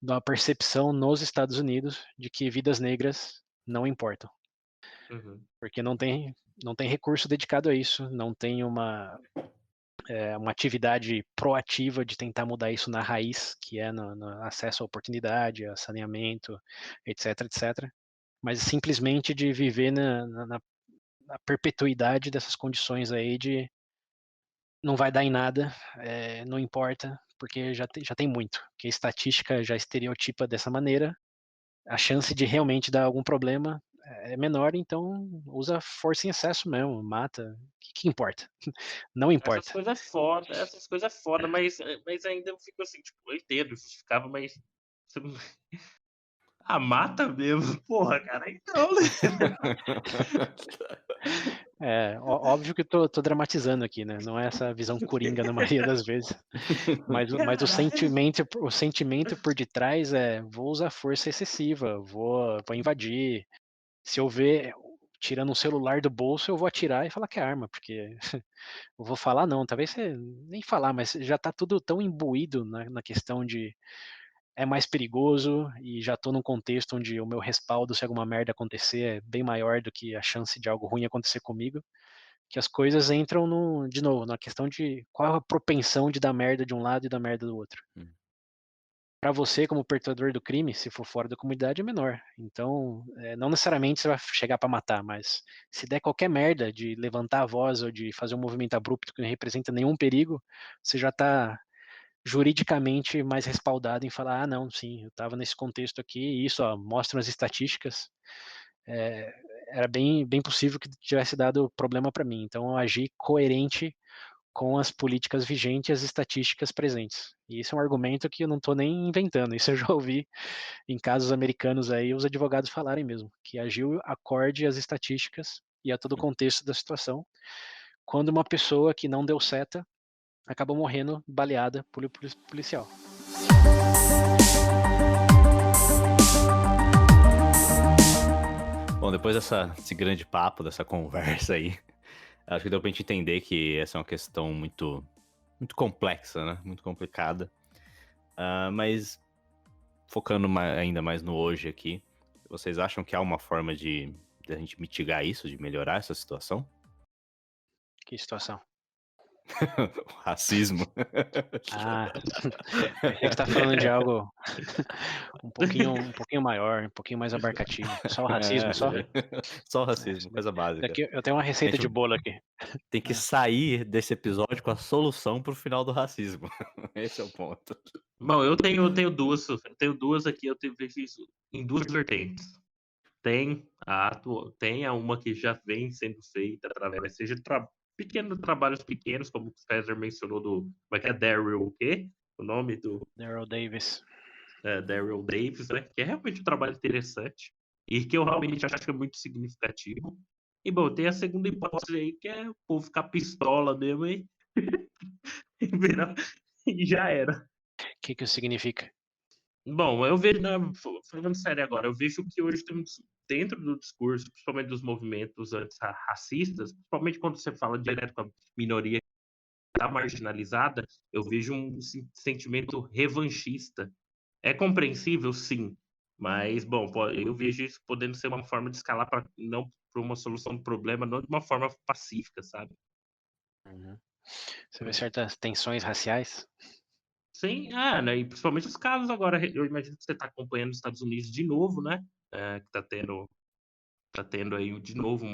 de uma percepção nos Estados Unidos de que vidas negras não importam, Uhum. porque não tem recurso dedicado a isso, não tem uma atividade proativa de tentar mudar isso na raiz, que é no acesso à oportunidade, a saneamento, etc, etc. Mas simplesmente de viver na perpetuidade dessas condições aí de não vai dar em nada, não importa, porque já tem muito. Que a estatística já estereotipa dessa maneira, a chance de realmente dar algum problema é menor, então usa força em excesso mesmo, mata. O que importa? Não Essas importa. essas coisas é foda, mas ainda eu fico assim, tipo, eu entendo, justificava, mas você não mata mesmo? Porra, cara, então, né? Óbvio que eu tô dramatizando aqui, né? Não é essa visão coringa na maioria das vezes. Mas o Caralho. sentimento por detrás é: vou usar força excessiva, vou invadir. Se eu ver tirando um celular do bolso, eu vou atirar e falar que é arma, porque eu vou falar não, talvez você nem falar, mas já tá tudo tão imbuído na questão de é mais perigoso e já tô num contexto onde o meu respaldo, se alguma merda acontecer, é bem maior do que a chance de algo ruim acontecer comigo, que as coisas entram de novo, na questão de qual a propensão de dar merda de um lado e dar merda do outro. Hum. Para você, como perpetrador do crime, se for fora da comunidade, é menor. Então, não necessariamente você vai chegar para matar, mas se der qualquer merda de levantar a voz ou de fazer um movimento abrupto que não representa nenhum perigo, você já está juridicamente mais respaldado em falar: ah, não, sim, eu estava nesse contexto aqui, e isso mostra as estatísticas, era bem possível que tivesse dado problema para mim. Então, eu agi coerente com as políticas vigentes e as estatísticas presentes. E isso é um argumento que eu não estou nem inventando, isso eu já ouvi em casos americanos aí, os advogados falarem mesmo, que agiu acorde às estatísticas e a todo o contexto da situação, quando uma pessoa que não deu seta acabou morrendo baleada por policial. Bom, depois desse grande papo, dessa conversa aí, acho que deu pra gente entender que essa é uma questão muito, muito complexa, né? Muito complicada. Mas focando ainda mais no hoje aqui, vocês acham que há uma forma de a gente mitigar isso, de melhorar essa situação? Que situação. O racismo. Ah, pensei que você tá falando de algo um pouquinho maior, um pouquinho mais abarcativo. Só o racismo, só? Só o racismo, coisa básica. Daqui eu tenho uma A receita gente de bolo aqui. tem que sair desse episódio com a solução pro final do racismo. Esse é o ponto. Bom, eu tenho duas aqui, vejo isso em duas vertentes. Tem a uma que já vem sendo feita através, seja pequenos trabalhos pequenos, como o César mencionou, como é que é Daryl o quê? O nome do Daryl Davis. Daryl Davis, né? Que é realmente um trabalho interessante e que eu realmente acho que é muito significativo. E, bom, tem a segunda hipótese aí, que é o povo ficar pistola mesmo e já era. O que isso significa? Bom, eu vejo, falando sério agora, eu vejo que hoje temos, dentro do discurso, principalmente dos movimentos antirracistas, principalmente quando você fala direto com a minoria que está marginalizada, eu vejo um sentimento revanchista. É compreensível, sim, Mas, bom, eu vejo isso podendo ser uma forma de escalar para não para uma solução do problema, não de uma forma pacífica, sabe? Uhum. Você vê certas tensões raciais? Sim, né, e principalmente os casos agora, eu imagino que você está acompanhando os Estados Unidos de novo, né, que tá tendo aí de novo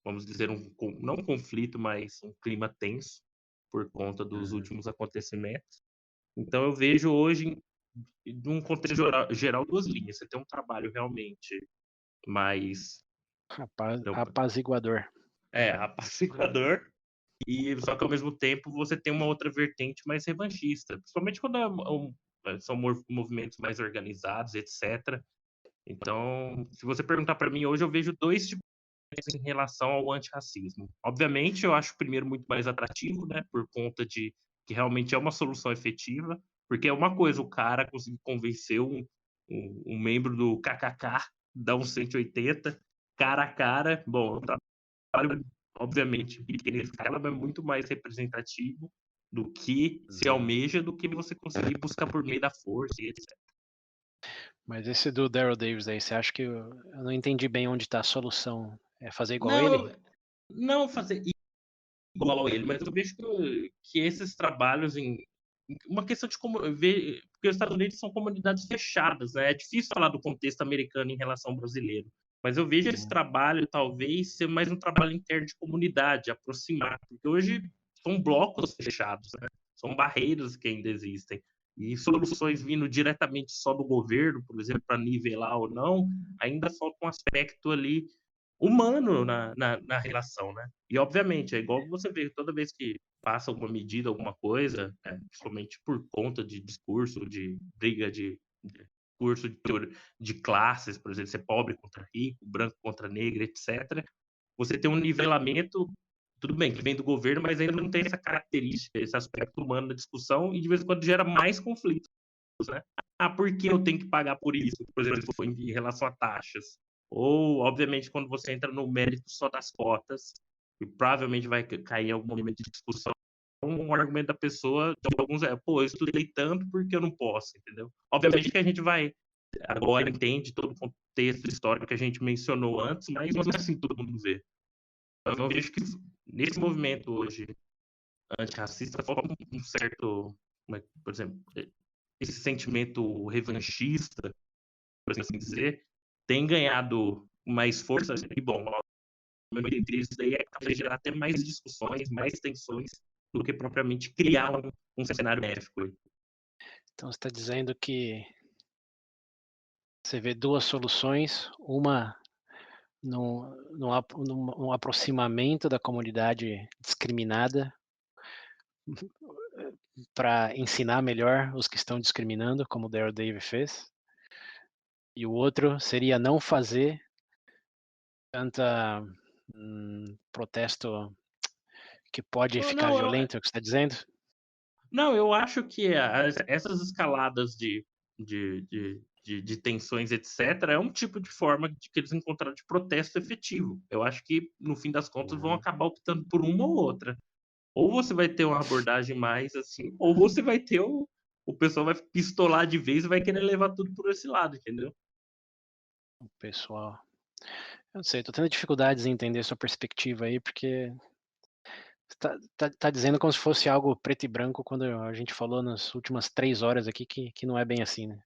vamos dizer, não um conflito, mas um clima tenso por conta dos Uhum. últimos acontecimentos. Então eu vejo hoje, num contexto geral, 2 linhas. Você tem um trabalho realmente mais, não, Apaziguador. apaciguador, e só que ao mesmo tempo você tem uma outra vertente mais revanchista, principalmente quando são movimentos mais organizados, etc. Então, se você perguntar para mim hoje, eu vejo 2 tipos em relação ao antirracismo. Obviamente, eu acho o primeiro muito mais atrativo, né, por conta de que realmente é uma solução efetiva, porque é uma coisa o cara conseguir convencer um membro do KKK, dar um 180, cara a cara. Bom, é um trabalho, obviamente, pequeno em escala, mas muito mais representativo do que se Uhum. almeja, do que você conseguir buscar por meio da força e etc. Mas esse do Daryl Davis aí, você acha que eu não entendi bem onde tá a solução? É fazer igual a Não, ele? não fazer igual a ele, mas eu vejo que esses trabalhos uma questão de como ver, porque os Estados Unidos são comunidades fechadas, né? É difícil falar do contexto americano em relação ao brasileiro, mas eu vejo esse Uhum. trabalho talvez ser mais um trabalho interno de comunidade, aproximar, porque hoje são blocos fechados, né? São barreiras que ainda existem. E soluções vindo diretamente só do governo, por exemplo, para nivelar ou não, ainda falta um aspecto ali humano na relação, né? E obviamente, é igual você vê, toda vez que passa alguma medida, alguma coisa, principalmente por conta de discurso, de briga de curso de classes, por exemplo, ser pobre contra rico, branco contra negro, etc. Você tem um nivelamento, tudo bem, que vem do governo, mas ainda não tem essa característica, esse aspecto humano na discussão, e de vez em quando gera mais conflitos, né? Por que eu tenho que pagar por isso? Por exemplo, em relação a taxas. Ou, obviamente, quando você entra no mérito só das cotas, e provavelmente vai cair em algum momento de discussão, um argumento da pessoa, de alguns pô, eu estudei tanto porque eu não posso, entendeu? Obviamente que a gente vai, agora entende todo o contexto histórico que a gente mencionou antes, mas não é assim que todo mundo vê. Então, eu vejo que nesse movimento hoje antirracista falta um certo, por exemplo, esse sentimento revanchista, por assim dizer, tem ganhado mais força. E, bom, isso daí é capaz de gerar até mais discussões, mais tensões, do que propriamente criar um cenário benéfico. Então você está dizendo que você vê duas soluções, uma num aproximamento da comunidade discriminada para ensinar melhor os que estão discriminando, como o Daryl Davis fez, e o outro seria não fazer tanta protesto que pode Não, ficar não, violento, é o que você está dizendo? não, eu acho que essas escaladas de tensões, etc., é um tipo de forma de que eles encontraram de protesto efetivo. Eu acho que, no fim das contas, vão Uhum. acabar optando por uma ou outra. Ou você vai ter uma abordagem mais assim, ou você vai ter o pessoal vai pistolar de vez e vai querer levar tudo por esse lado, entendeu? O pessoal, eu não sei, tô tendo dificuldades em entender sua perspectiva aí, porque tá dizendo como se fosse algo preto e branco, quando a gente falou nas últimas 3 horas aqui que não é bem assim, né.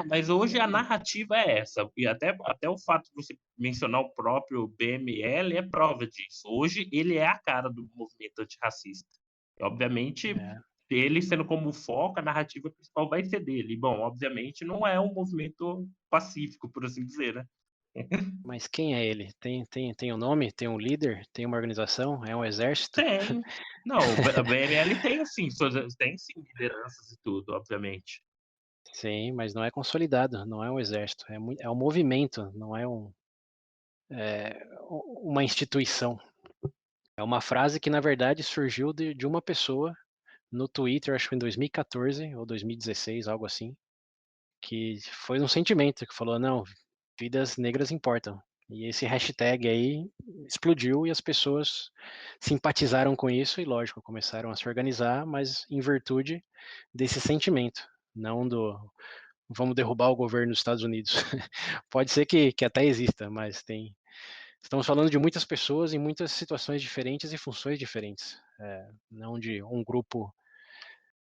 Mas hoje a narrativa é essa, e até o fato de você mencionar o próprio BML é prova disso. Hoje ele é a cara do movimento antirracista. E, obviamente, É, ele sendo como foco, a narrativa principal vai ser dele. E, bom, obviamente não é um movimento pacífico, por assim dizer, né? mas quem é ele? Tem um nome? Tem um líder? Tem uma organização? É um exército? Tem. Não, a BML tem sim, tem sim lideranças e tudo, obviamente. Sim, mas não é consolidado, não é um exército, é um movimento, não é uma instituição. É uma frase que na verdade surgiu de uma pessoa no Twitter, acho que em 2014 ou 2016, algo assim, que foi um sentimento que falou: "Não, vidas negras importam". E esse hashtag aí explodiu e as pessoas simpatizaram com isso e, lógico, começaram a se organizar, mas em virtude desse sentimento, não vamos derrubar o governo dos Estados Unidos. Pode ser que até exista, mas estamos falando de muitas pessoas em muitas situações diferentes e funções diferentes, não de um grupo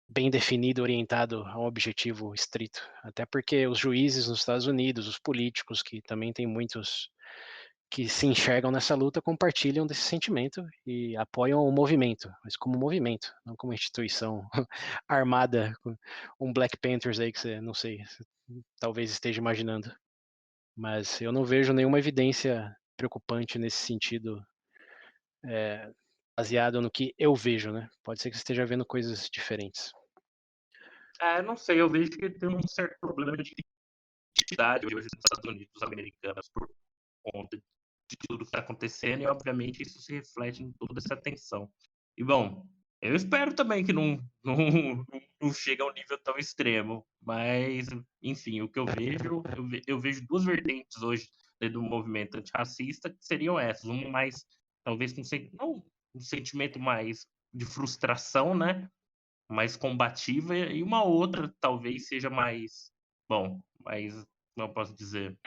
bem definido, orientado a um objetivo estrito. Até porque os juízes nos Estados Unidos, os políticos, que também tem muitos que se enxergam nessa luta, compartilham desse sentimento e apoiam o movimento, mas como movimento, não como instituição armada, um Black Panthers aí que você, não sei, talvez esteja imaginando. Mas eu não vejo nenhuma evidência preocupante nesse sentido, baseado no que eu vejo, né? Pode ser que você esteja vendo coisas diferentes. Não sei, eu vejo que tem um certo problema de identidade hoje nos Estados Unidos americanos por conta de tudo que está acontecendo e, obviamente, isso se reflete em toda essa tensão. E, bom, eu espero também que não chegue a um nível tão extremo, mas, enfim, o que eu vejo, eu vejo duas vertentes hoje do movimento antirracista que seriam essas, uma mais, talvez, não, um sentimento mais de frustração, né, mais combativa, e uma outra talvez seja mais, bom, mais, como eu posso dizer,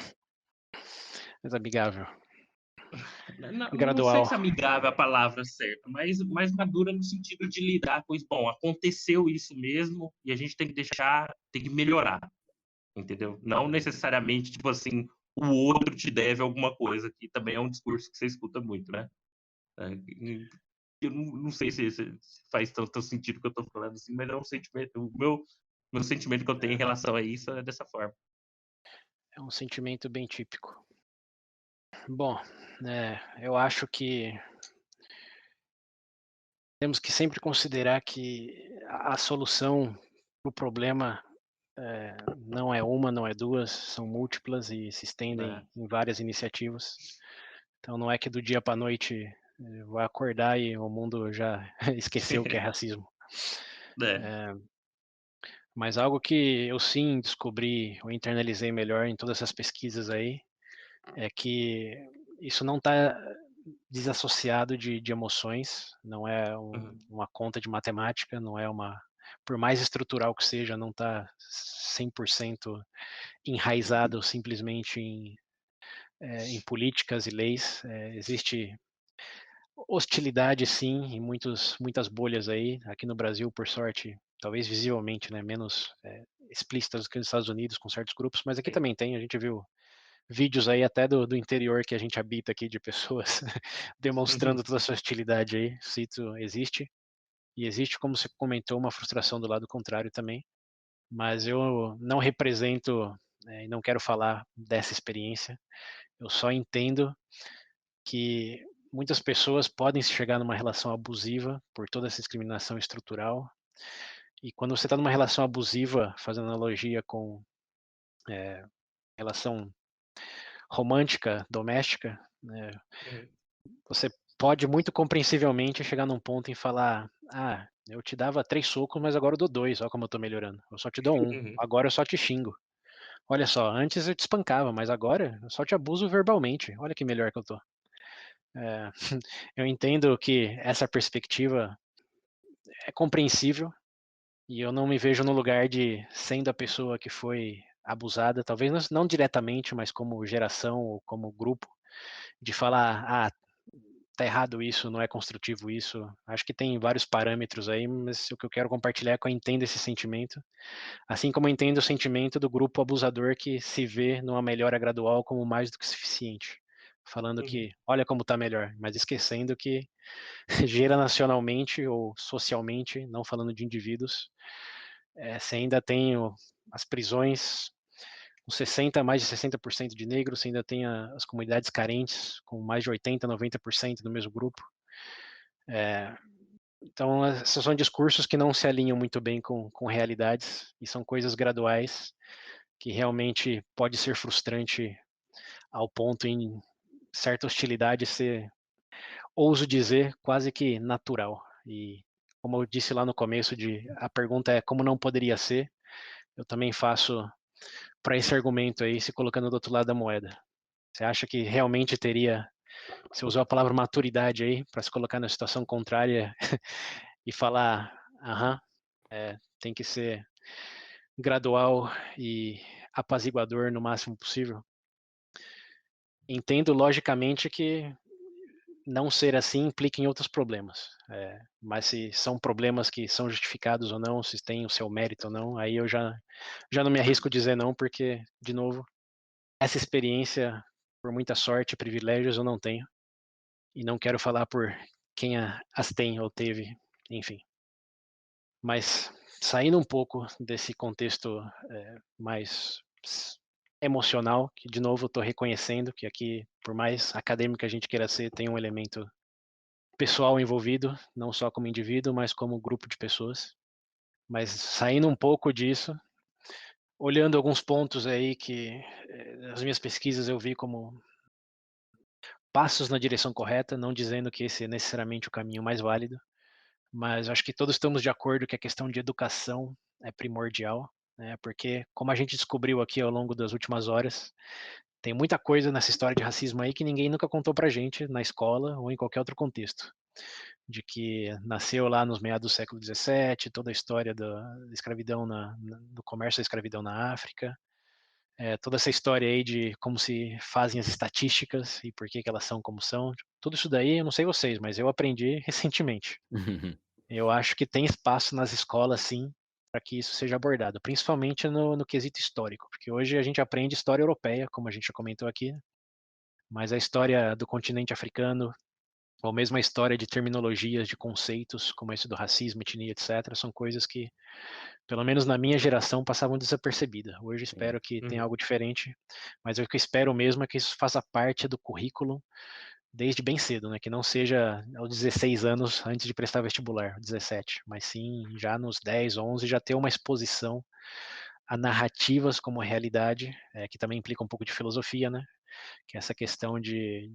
Mas amigável, não sei gradual. se amigável é a palavra certa, mas mais madura no sentido de lidar com isso. Bom, aconteceu isso mesmo e a gente tem que deixar, tem que melhorar, entendeu? Não necessariamente, tipo assim, o outro te deve alguma coisa, que também é um discurso que você escuta muito, né? Eu não sei se faz tanto sentido que eu tô falando assim, mas é um sentimento, meu sentimento que eu tenho em relação a isso é dessa forma. É um sentimento bem típico. Bom, eu acho que temos que sempre considerar que a solução para o problema não é uma, não é duas, são múltiplas e se estendem em várias iniciativas. Então não é que do dia para a noite vai acordar e o mundo já esqueceu o que é racismo. Mas algo que eu sim descobri ou internalizei melhor em todas essas pesquisas aí é que isso não está desassociado de emoções, não é uma conta de matemática, não é por mais estrutural que seja, não está 100% enraizado simplesmente em políticas e leis. Existe hostilidade, sim, em muitas bolhas aí. Aqui no Brasil, por sorte, talvez visivelmente, né, menos explícitas do que nos Estados Unidos com certos grupos, mas aqui também tem. A gente viu vídeos aí até do interior que a gente habita aqui de pessoas demonstrando toda essa hostilidade aí. Isso existe. E existe, como você comentou, uma frustração do lado contrário também. Mas eu não represento e não quero falar dessa experiência. Eu só entendo que muitas pessoas podem se chegar numa relação abusiva por toda essa discriminação estrutural. E quando você está numa relação abusiva, fazendo analogia com relação romântica, doméstica, né, você pode muito compreensivelmente chegar num ponto em falar: ah, eu te dava 3 socos, mas agora eu dou 2, olha como eu tô melhorando. Eu só te dou 1, agora eu só te xingo. Olha só, antes eu te espancava, mas agora eu só te abuso verbalmente. Olha que melhor que eu tô. Eu entendo que essa perspectiva é compreensível e eu não me vejo no lugar de sendo a pessoa que foi abusada, talvez não diretamente, mas como geração ou como grupo, de falar: ah, tá errado isso, não é construtivo isso. Acho que tem vários parâmetros aí, mas o que eu quero compartilhar é que eu entendo esse sentimento, assim como eu entendo o sentimento do grupo abusador que se vê numa melhora gradual como mais do que suficiente. Falando que, olha como tá melhor, mas esquecendo que geracionalmente ou socialmente, não falando de indivíduos, você ainda tem as prisões com mais de 60% de negros, você ainda tem as comunidades carentes, com mais de 80%, 90% do mesmo grupo. Então, esses são discursos que não se alinham muito bem com realidades, e são coisas graduais, que realmente pode ser frustrante ao ponto em certa hostilidade ser, ouso dizer, quase que natural. E como eu disse lá no começo, a pergunta é como não poderia ser, eu também faço para esse argumento aí, se colocando do outro lado da moeda. Você acha que realmente teria, você usou a palavra maturidade aí, para se colocar na situação contrária e falar, aham, tem que ser gradual e apaziguador no máximo possível. Entendo logicamente que não ser assim implica em outros problemas, mas se são problemas que são justificados ou não, se tem o seu mérito ou não, aí eu já não me arrisco a dizer não, porque, de novo, essa experiência, por muita sorte e privilégios, eu não tenho, e não quero falar por quem as tem ou teve, enfim. Mas saindo um pouco desse contexto mais emocional, que de novo estou reconhecendo que aqui, por mais acadêmico que a gente queira ser, tem um elemento pessoal envolvido, não só como indivíduo, mas como grupo de pessoas. Mas saindo um pouco disso, olhando alguns pontos aí que nas minhas pesquisas eu vi como passos na direção correta, não dizendo que esse é necessariamente o caminho mais válido, mas acho que todos estamos de acordo que a questão de educação é primordial, né? Porque, como a gente descobriu aqui ao longo das últimas horas, tem muita coisa nessa história de racismo aí que ninguém nunca contou pra gente na escola ou em qualquer outro contexto. De que nasceu lá nos meados do século XVII, toda a história da escravidão do comércio da escravidão na África, toda essa história aí de como se fazem as estatísticas e por que que elas são como são. Tudo isso daí, eu não sei vocês, mas eu aprendi recentemente. Eu acho que tem espaço nas escolas, sim, para que isso seja abordado, principalmente no quesito histórico, porque hoje a gente aprende história europeia, como a gente já comentou aqui, mas a história do continente africano, ou mesmo a história de terminologias, de conceitos, como esse do racismo, etnia, etc., são coisas que, pelo menos na minha geração, passavam desapercebidas. Hoje espero que tenha Uhum. algo diferente, mas o que eu espero mesmo é que isso faça parte do currículo desde bem cedo, né? Que não seja aos 16 anos antes de prestar vestibular, 17, mas sim já nos 10, 11 já ter uma exposição a narrativas como realidade, que também implica um pouco de filosofia, né? Que é essa questão de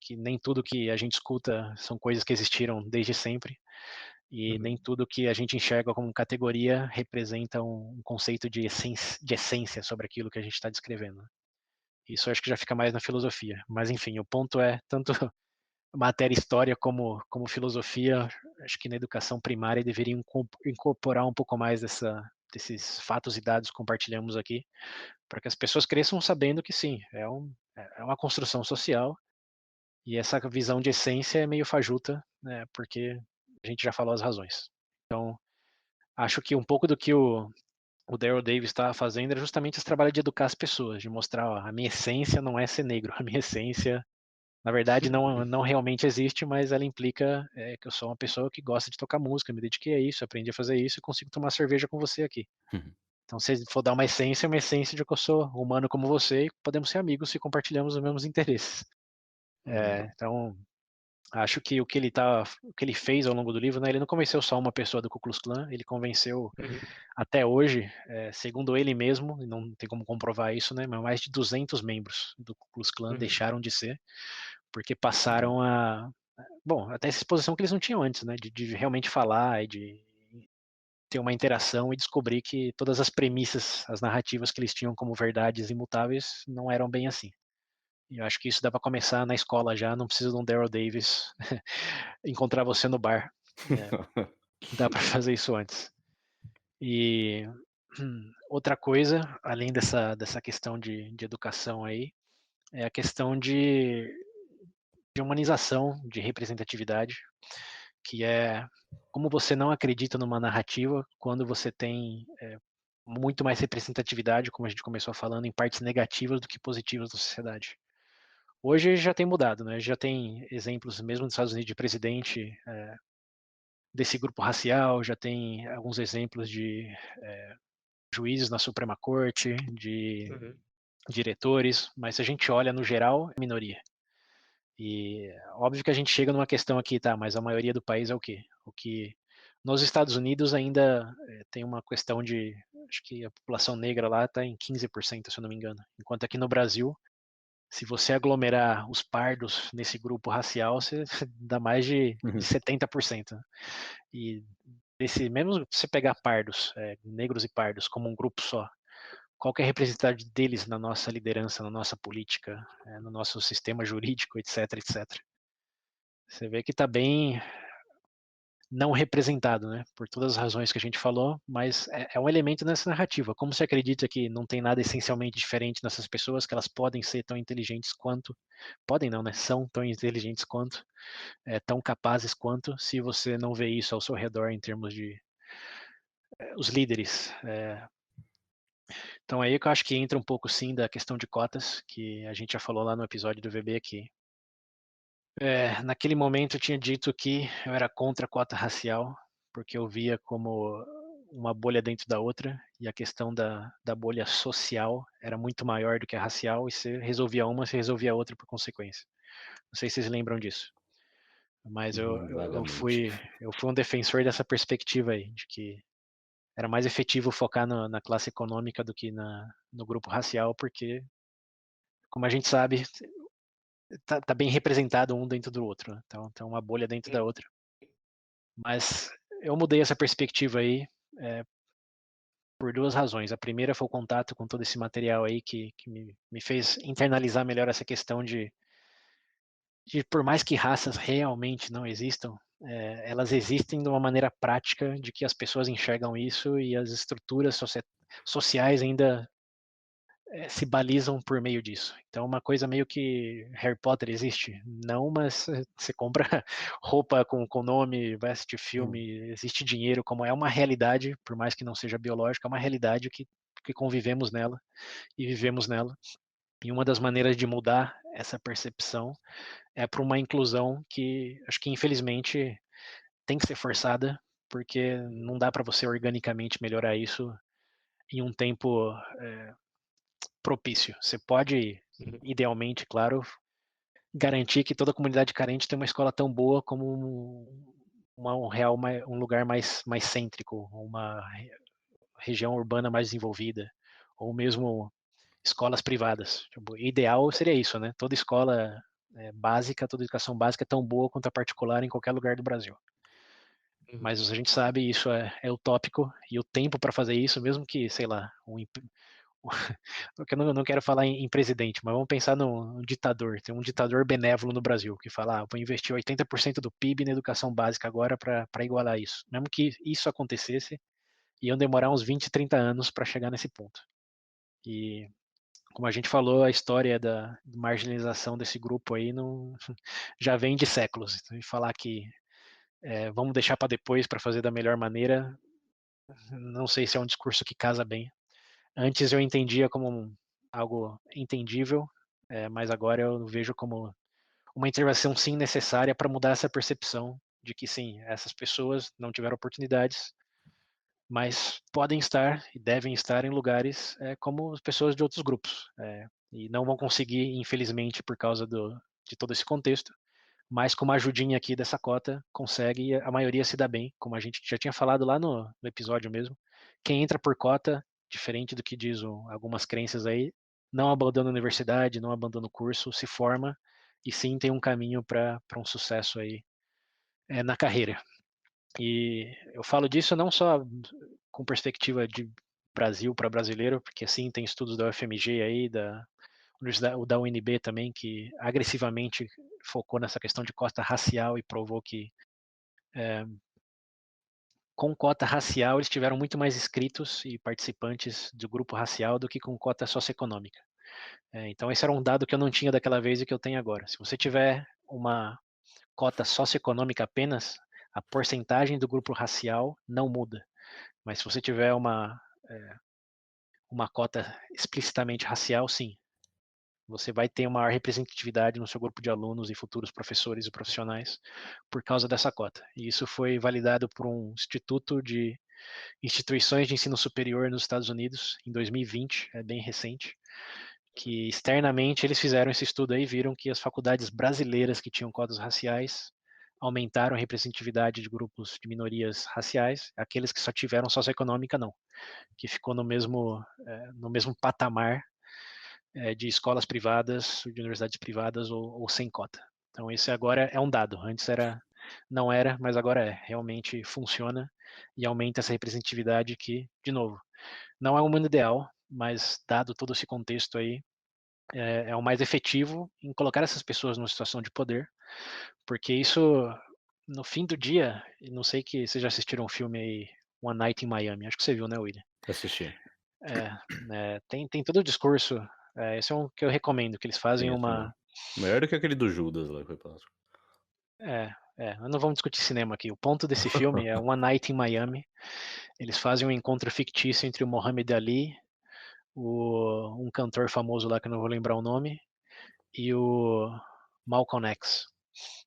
que nem tudo que a gente escuta são coisas que existiram desde sempre, e nem Uhum. tudo que a gente enxerga como categoria representa um conceito de essência sobre aquilo que a gente está descrevendo. Isso eu acho que já fica mais na filosofia. Mas enfim, o ponto é, tanto matéria história como filosofia, acho que na educação primária deveria incorporar um pouco mais desses fatos e dados que compartilhamos aqui, para que as pessoas cresçam sabendo que sim, é uma construção social, e essa visão de essência é meio fajuta, né, porque a gente já falou as razões. Então, acho que um pouco do que o Daryl Davis está fazendo é justamente esse trabalho de educar as pessoas, de mostrar, ó, a minha essência não é ser negro, a minha essência, na verdade, não realmente existe, mas ela implica que eu sou uma pessoa que gosta de tocar música, me dediquei a isso, aprendi a fazer isso e consigo tomar cerveja com você aqui. Então, se for dar é uma essência de que eu sou humano como você e podemos ser amigos se compartilhamos os mesmos interesses. Então, acho que o que ele fez ao longo do livro, né, ele não convenceu só uma pessoa do Ku Klux Klan, ele convenceu Uhum. até hoje, segundo ele mesmo, e não tem como comprovar isso, né, mas mais de 200 membros do Ku Klux Klan Uhum. deixaram de ser, porque passaram bom, até essa exposição que eles não tinham antes, né, de realmente falar e de ter uma interação e descobrir que todas as premissas, as narrativas que eles tinham como verdades imutáveis não eram bem assim. E eu acho que isso dá para começar na escola já, não precisa de um Daryl Davis encontrar você no bar. Dá para fazer isso antes. E outra coisa, além dessa questão de educação aí, é a questão de humanização, de representatividade, que é como você não acredita numa narrativa quando você tem muito mais representatividade, como a gente começou falando, em partes negativas do que positivas da sociedade. Hoje já tem mudado, né? Já tem exemplos, mesmo nos Estados Unidos, de presidente desse grupo racial, já tem alguns exemplos de juízes na Suprema Corte, de Uhum. diretores, mas se a gente olha no geral, é minoria. E óbvio que a gente chega numa questão aqui, tá, mas a maioria do país é o quê? O que nos Estados Unidos ainda tem uma questão de, acho que a população negra lá está em 15%, se eu não me engano. Enquanto aqui no Brasil, se você aglomerar os pardos nesse grupo racial, você dá mais de 70%. E mesmo se você pegar pardos, negros e pardos, como um grupo só, qual que é a representatividade deles na nossa liderança, na nossa política, no nosso sistema jurídico, etc, etc. Você vê que está bem não representado, né? Por todas as razões que a gente falou, mas é um elemento nessa narrativa. Como se acredita que não tem nada essencialmente diferente nessas pessoas, que elas podem ser tão inteligentes quanto, podem não, né? São tão inteligentes quanto, tão capazes quanto, se você não vê isso ao seu redor em termos de os líderes. Então aí que eu acho que entra um pouco sim da questão de cotas, que a gente já falou lá no episódio do VB aqui. Naquele momento eu tinha dito que eu era contra a cota racial, porque eu via como uma bolha dentro da outra, e a questão da bolha social era muito maior do que a racial, e você resolvia uma, você resolvia a outra por consequência. Não sei se vocês lembram disso, mas eu Vagamente. fui um defensor dessa perspectiva aí, de que era mais efetivo focar na classe econômica do que no grupo racial, porque, como a gente sabe, tá bem representado um dentro do outro, né? Então tem uma bolha dentro da outra. Mas eu mudei essa perspectiva aí por duas razões. A primeira foi o contato com todo esse material aí que me fez internalizar melhor essa questão de por mais que raças realmente não existam, elas existem de uma maneira prática de que as pessoas enxergam isso e as estruturas sociais ainda se balizam por meio disso. Então, uma coisa meio que Harry Potter existe? Não, mas você compra roupa com nome, vai assistir filme, existe dinheiro, como é uma realidade, por mais que não seja biológica, é uma realidade que convivemos nela e vivemos nela. E uma das maneiras de mudar essa percepção é para uma inclusão que acho que infelizmente tem que ser forçada, porque não dá para você organicamente melhorar isso em um tempo propício. Você pode, idealmente, claro, garantir que toda comunidade carente tem uma escola tão boa como um lugar mais cêntrico, uma região urbana mais desenvolvida, ou mesmo escolas privadas. Tipo, ideal seria isso, né? Toda escola básica, toda educação básica é tão boa quanto a particular em qualquer lugar do Brasil. Mas a gente sabe isso é utópico, e o tempo para fazer isso, mesmo que, sei lá, eu não quero falar em presidente, mas vamos pensar num ditador. Tem um ditador benévolo no Brasil que fala: vou investir 80% do PIB na educação básica agora para igualar isso. Mesmo que isso acontecesse, iam demorar uns 20, 30 anos para chegar nesse ponto. E, como a gente falou, a história da marginalização desse grupo aí não, já vem de séculos. Então, e falar que vamos deixar para depois para fazer da melhor maneira, não sei se é um discurso que casa bem. Antes eu entendia como algo entendível, mas agora eu vejo como uma intervenção sim necessária para mudar essa percepção de que sim, essas pessoas não tiveram oportunidades, mas podem estar e devem estar em lugares como pessoas de outros grupos, e não vão conseguir, infelizmente, por causa de todo esse contexto, mas com uma ajudinha aqui dessa cota, consegue e a maioria se dá bem, como a gente já tinha falado lá no episódio mesmo. Quem entra por cota, diferente do que diz algumas crenças aí, não abandona a universidade, não abandona o curso, se forma e sim tem um caminho para um sucesso aí na carreira. E eu falo disso não só com perspectiva de Brasil para brasileiro, porque assim tem estudos da UFMG aí, da UNB também, que agressivamente focou nessa questão de cota racial e provou que com cota racial eles tiveram muito mais inscritos e participantes do grupo racial do que com cota socioeconômica. Então esse era um dado que eu não tinha daquela vez e que eu tenho agora. Se você tiver uma cota socioeconômica apenas, a porcentagem do grupo racial não muda. Mas se você tiver uma cota explicitamente racial, sim, você vai ter uma maior representatividade no seu grupo de alunos e futuros professores e profissionais por causa dessa cota. E isso foi validado por um instituto de instituições de ensino superior nos Estados Unidos em 2020, é bem recente, que externamente eles fizeram esse estudo aí e viram que as faculdades brasileiras que tinham cotas raciais aumentaram a representatividade de grupos de minorias raciais, aqueles que só tiveram socioeconômica não, que ficou no mesmo patamar de escolas privadas, de universidades privadas ou sem cota. Então esse agora é um dado, antes não era, mas agora realmente funciona e aumenta essa representatividade que, de novo, não é o mundo ideal, mas dado todo esse contexto aí, o mais efetivo em colocar essas pessoas numa situação de poder, porque isso no fim do dia, e não sei que vocês já assistiram um filme aí, One Night in Miami, acho que você viu, né, William? Assisti. Tem todo o discurso, esse é um que eu recomendo, que eles fazem Sim, eu uma... também. Melhor do que aquele do Judas lá que foi pra... Não vamos discutir cinema aqui. O ponto desse filme é One Night in Miami. Eles fazem um encontro fictício entre o Muhammad Ali, um cantor famoso lá que eu não vou lembrar o nome, e o Malcolm X.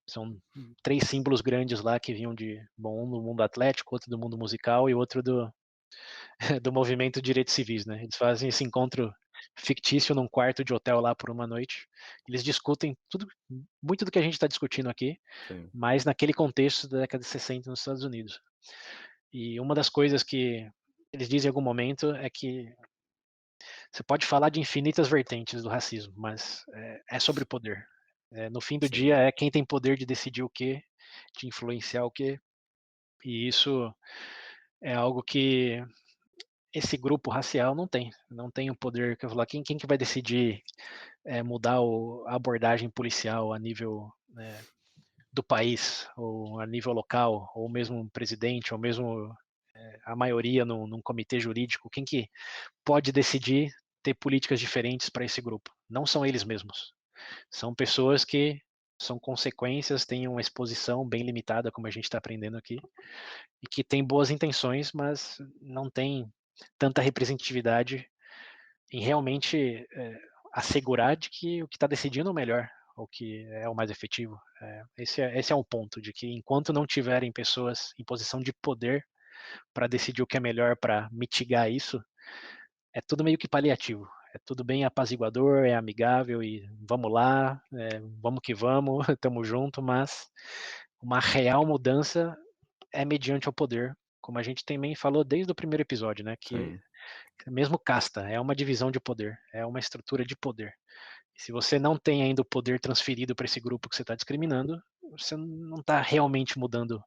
São 3 símbolos grandes lá que vinham um do mundo atlético, outro do mundo musical e outro do movimento de direitos civis, né? Eles fazem esse encontro fictício num quarto de hotel lá por uma noite. Eles discutem muito do que a gente está discutindo aqui, Sim. mas naquele contexto da década de 60 nos Estados Unidos. E uma das coisas que eles dizem em algum momento é que você pode falar de infinitas vertentes do racismo, mas é sobre poder. No fim do Sim. dia, é quem tem poder de decidir o quê, de influenciar o quê. E isso é algo que esse grupo racial não tem. Não tem o poder que eu falar. Quem que vai decidir mudar a abordagem policial a nível do país, ou a nível local, ou mesmo um presidente, ou mesmo a maioria num comitê jurídico? Quem que pode decidir ter políticas diferentes para esse grupo? Não são eles mesmos. São pessoas que são consequências, têm uma exposição bem limitada, como a gente está aprendendo aqui, e que têm boas intenções, mas não tem tanta representatividade em realmente assegurar de que o que está decidindo é o melhor, o que é o mais efetivo. Esse é um ponto, de que enquanto não tiverem pessoas em posição de poder para decidir o que é melhor para mitigar isso, é tudo meio que paliativo. É tudo bem apaziguador, é amigável e vamos lá, vamos que vamos, tamo junto, mas uma real mudança é mediante o poder, como a gente também falou desde o primeiro episódio, né? Que Sim. mesmo casta é uma divisão de poder, é uma estrutura de poder. E se você não tem ainda o poder transferido para esse grupo que você está discriminando, você não está realmente mudando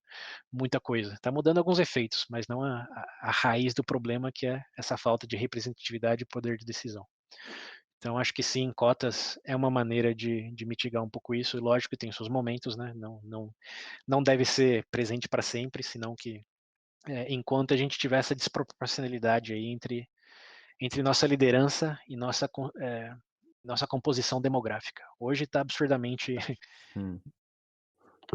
muita coisa. Está mudando alguns efeitos, mas não a raiz do problema, que é essa falta de representatividade e poder de decisão. Então, acho que sim, cotas é uma maneira de mitigar um pouco isso. Lógico que tem seus momentos, né? Não deve ser presente para sempre, senão que enquanto a gente tiver essa desproporcionalidade aí entre nossa liderança e nossa composição demográfica. Hoje está absurdamente Hum,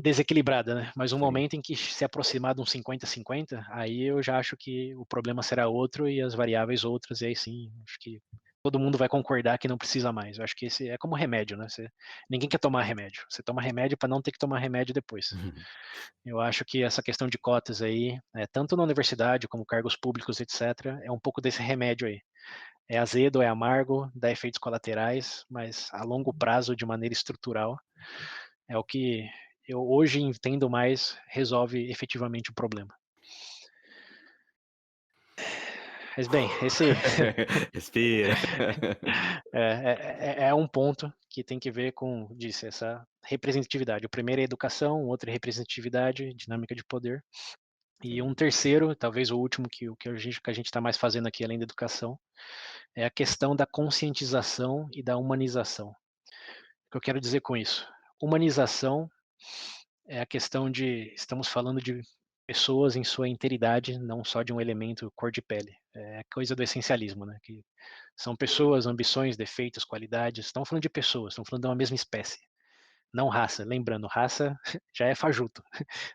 desequilibrada, né? Mas um sim. momento em que se aproximar de um 50-50, aí eu já acho que o problema será outro e as variáveis outras, e aí sim, acho que todo mundo vai concordar que não precisa mais. Eu acho que esse é como remédio, né? Ninguém quer tomar remédio. Você toma remédio para não ter que tomar remédio depois. Eu acho que essa questão de cotas aí, tanto na universidade como cargos públicos, etc., é um pouco desse remédio aí. É azedo, é amargo, dá efeitos colaterais, mas a longo prazo, de maneira estrutural, é o que eu hoje entendo mais resolve efetivamente o problema. Mas bem, esse Respira. é um ponto que tem que ver com, disse, essa representatividade. O primeiro é educação, o outro é representatividade, dinâmica de poder. E um terceiro, talvez o último, que a gente está mais fazendo aqui, além da educação, é a questão da conscientização e da humanização. O que eu quero dizer com isso? Humanização é a questão de, estamos falando de pessoas em sua integridade, não só de um elemento cor de pele. É coisa do essencialismo, né? Que são pessoas, ambições, defeitos, qualidades. Estamos falando de pessoas, estamos falando de uma mesma espécie, não raça. Lembrando, raça já é fajuto.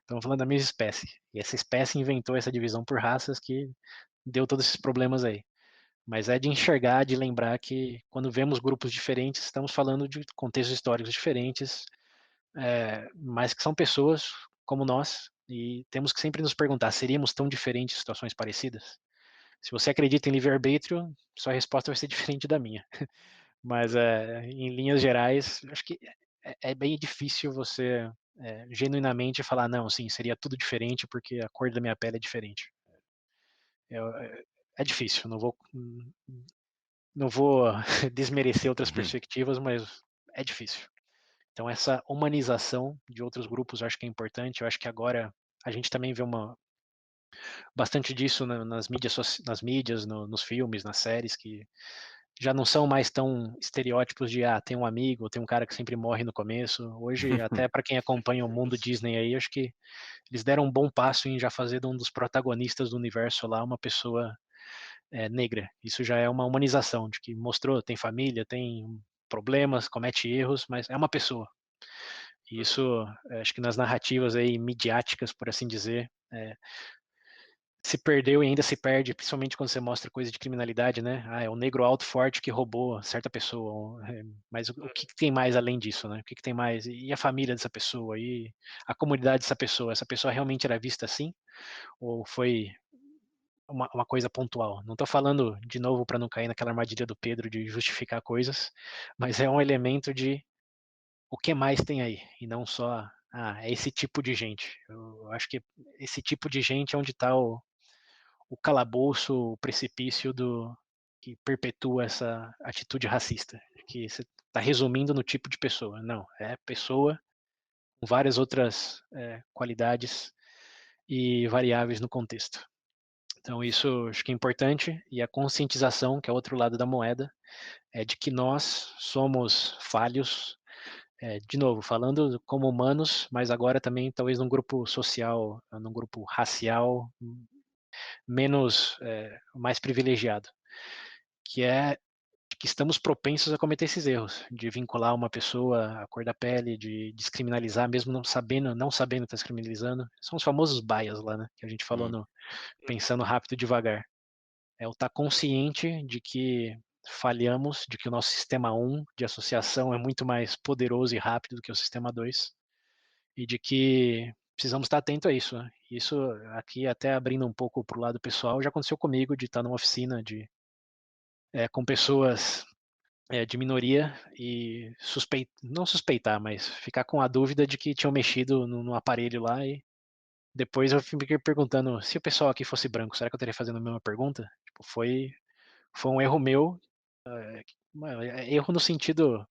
Estamos falando da mesma espécie. E essa espécie inventou essa divisão por raças que deu todos esses problemas aí. Mas é de enxergar, de lembrar que quando vemos grupos diferentes, estamos falando de contextos históricos diferentes, mas que são pessoas como nós, e temos que sempre nos perguntar, seríamos tão diferentes em situações parecidas? Se você acredita em livre-arbítrio, sua resposta vai ser diferente da minha. Mas, em linhas gerais, acho que é bem difícil você genuinamente falar, não, sim, seria tudo diferente porque a cor da minha pele é diferente. É difícil, não vou desmerecer outras perspectivas, mas é difícil. Então, essa humanização de outros grupos eu acho que é importante. Eu acho que agora a gente também vê bastante disso nas mídias, nos filmes, nas séries, que já não são mais tão estereótipos de, tem um amigo, tem um cara que sempre morre no começo. Hoje, até para quem acompanha o mundo Disney aí, acho que eles deram um bom passo em já fazer de um dos protagonistas do universo lá uma pessoa negra. Isso já é uma humanização, de que mostrou, tem família, tem problemas, comete erros, mas é uma pessoa. E isso, acho que nas narrativas aí midiáticas, por assim dizer, se perdeu e ainda se perde, principalmente quando você mostra coisa de criminalidade, né? É o negro alto forte que roubou certa pessoa. Mas o que tem mais além disso, né? O que tem mais? E a família dessa pessoa? E a comunidade dessa pessoa? Essa pessoa realmente era vista assim? Ou foi uma coisa pontual? Não estou falando, de novo, para não cair naquela armadilha do Pedro de justificar coisas, mas é um elemento de o que mais tem aí? E não só, é esse tipo de gente. Eu acho que esse tipo de gente é onde está o calabouço, o precipício que perpetua essa atitude racista, que você está resumindo no tipo de pessoa. Não, é pessoa com várias outras qualidades e variáveis no contexto. Então isso acho que é importante, e a conscientização, que é outro lado da moeda, é de que nós somos falhos, de novo, falando como humanos, mas agora também talvez num grupo social, num grupo racial, menos, mais privilegiado, que é que estamos propensos a cometer esses erros, de vincular uma pessoa à cor da pele, de descriminalizar, mesmo não sabendo que está descriminalizando. São os famosos bias lá, né? Que a gente falou no Pensando Rápido e Devagar. É o estar consciente de que falhamos, de que o nosso sistema 1 de associação é muito mais poderoso e rápido do que o sistema 2, e de que precisamos estar atento a isso, né? Isso aqui, até abrindo um pouco para o lado pessoal, já aconteceu comigo, de estar numa oficina com pessoas de minoria e não suspeitar, mas ficar com a dúvida de que tinham mexido no aparelho lá, e depois eu fiquei perguntando, se o pessoal aqui fosse branco, será que eu estaria fazendo a mesma pergunta? Tipo, foi um erro meu, erro no sentido,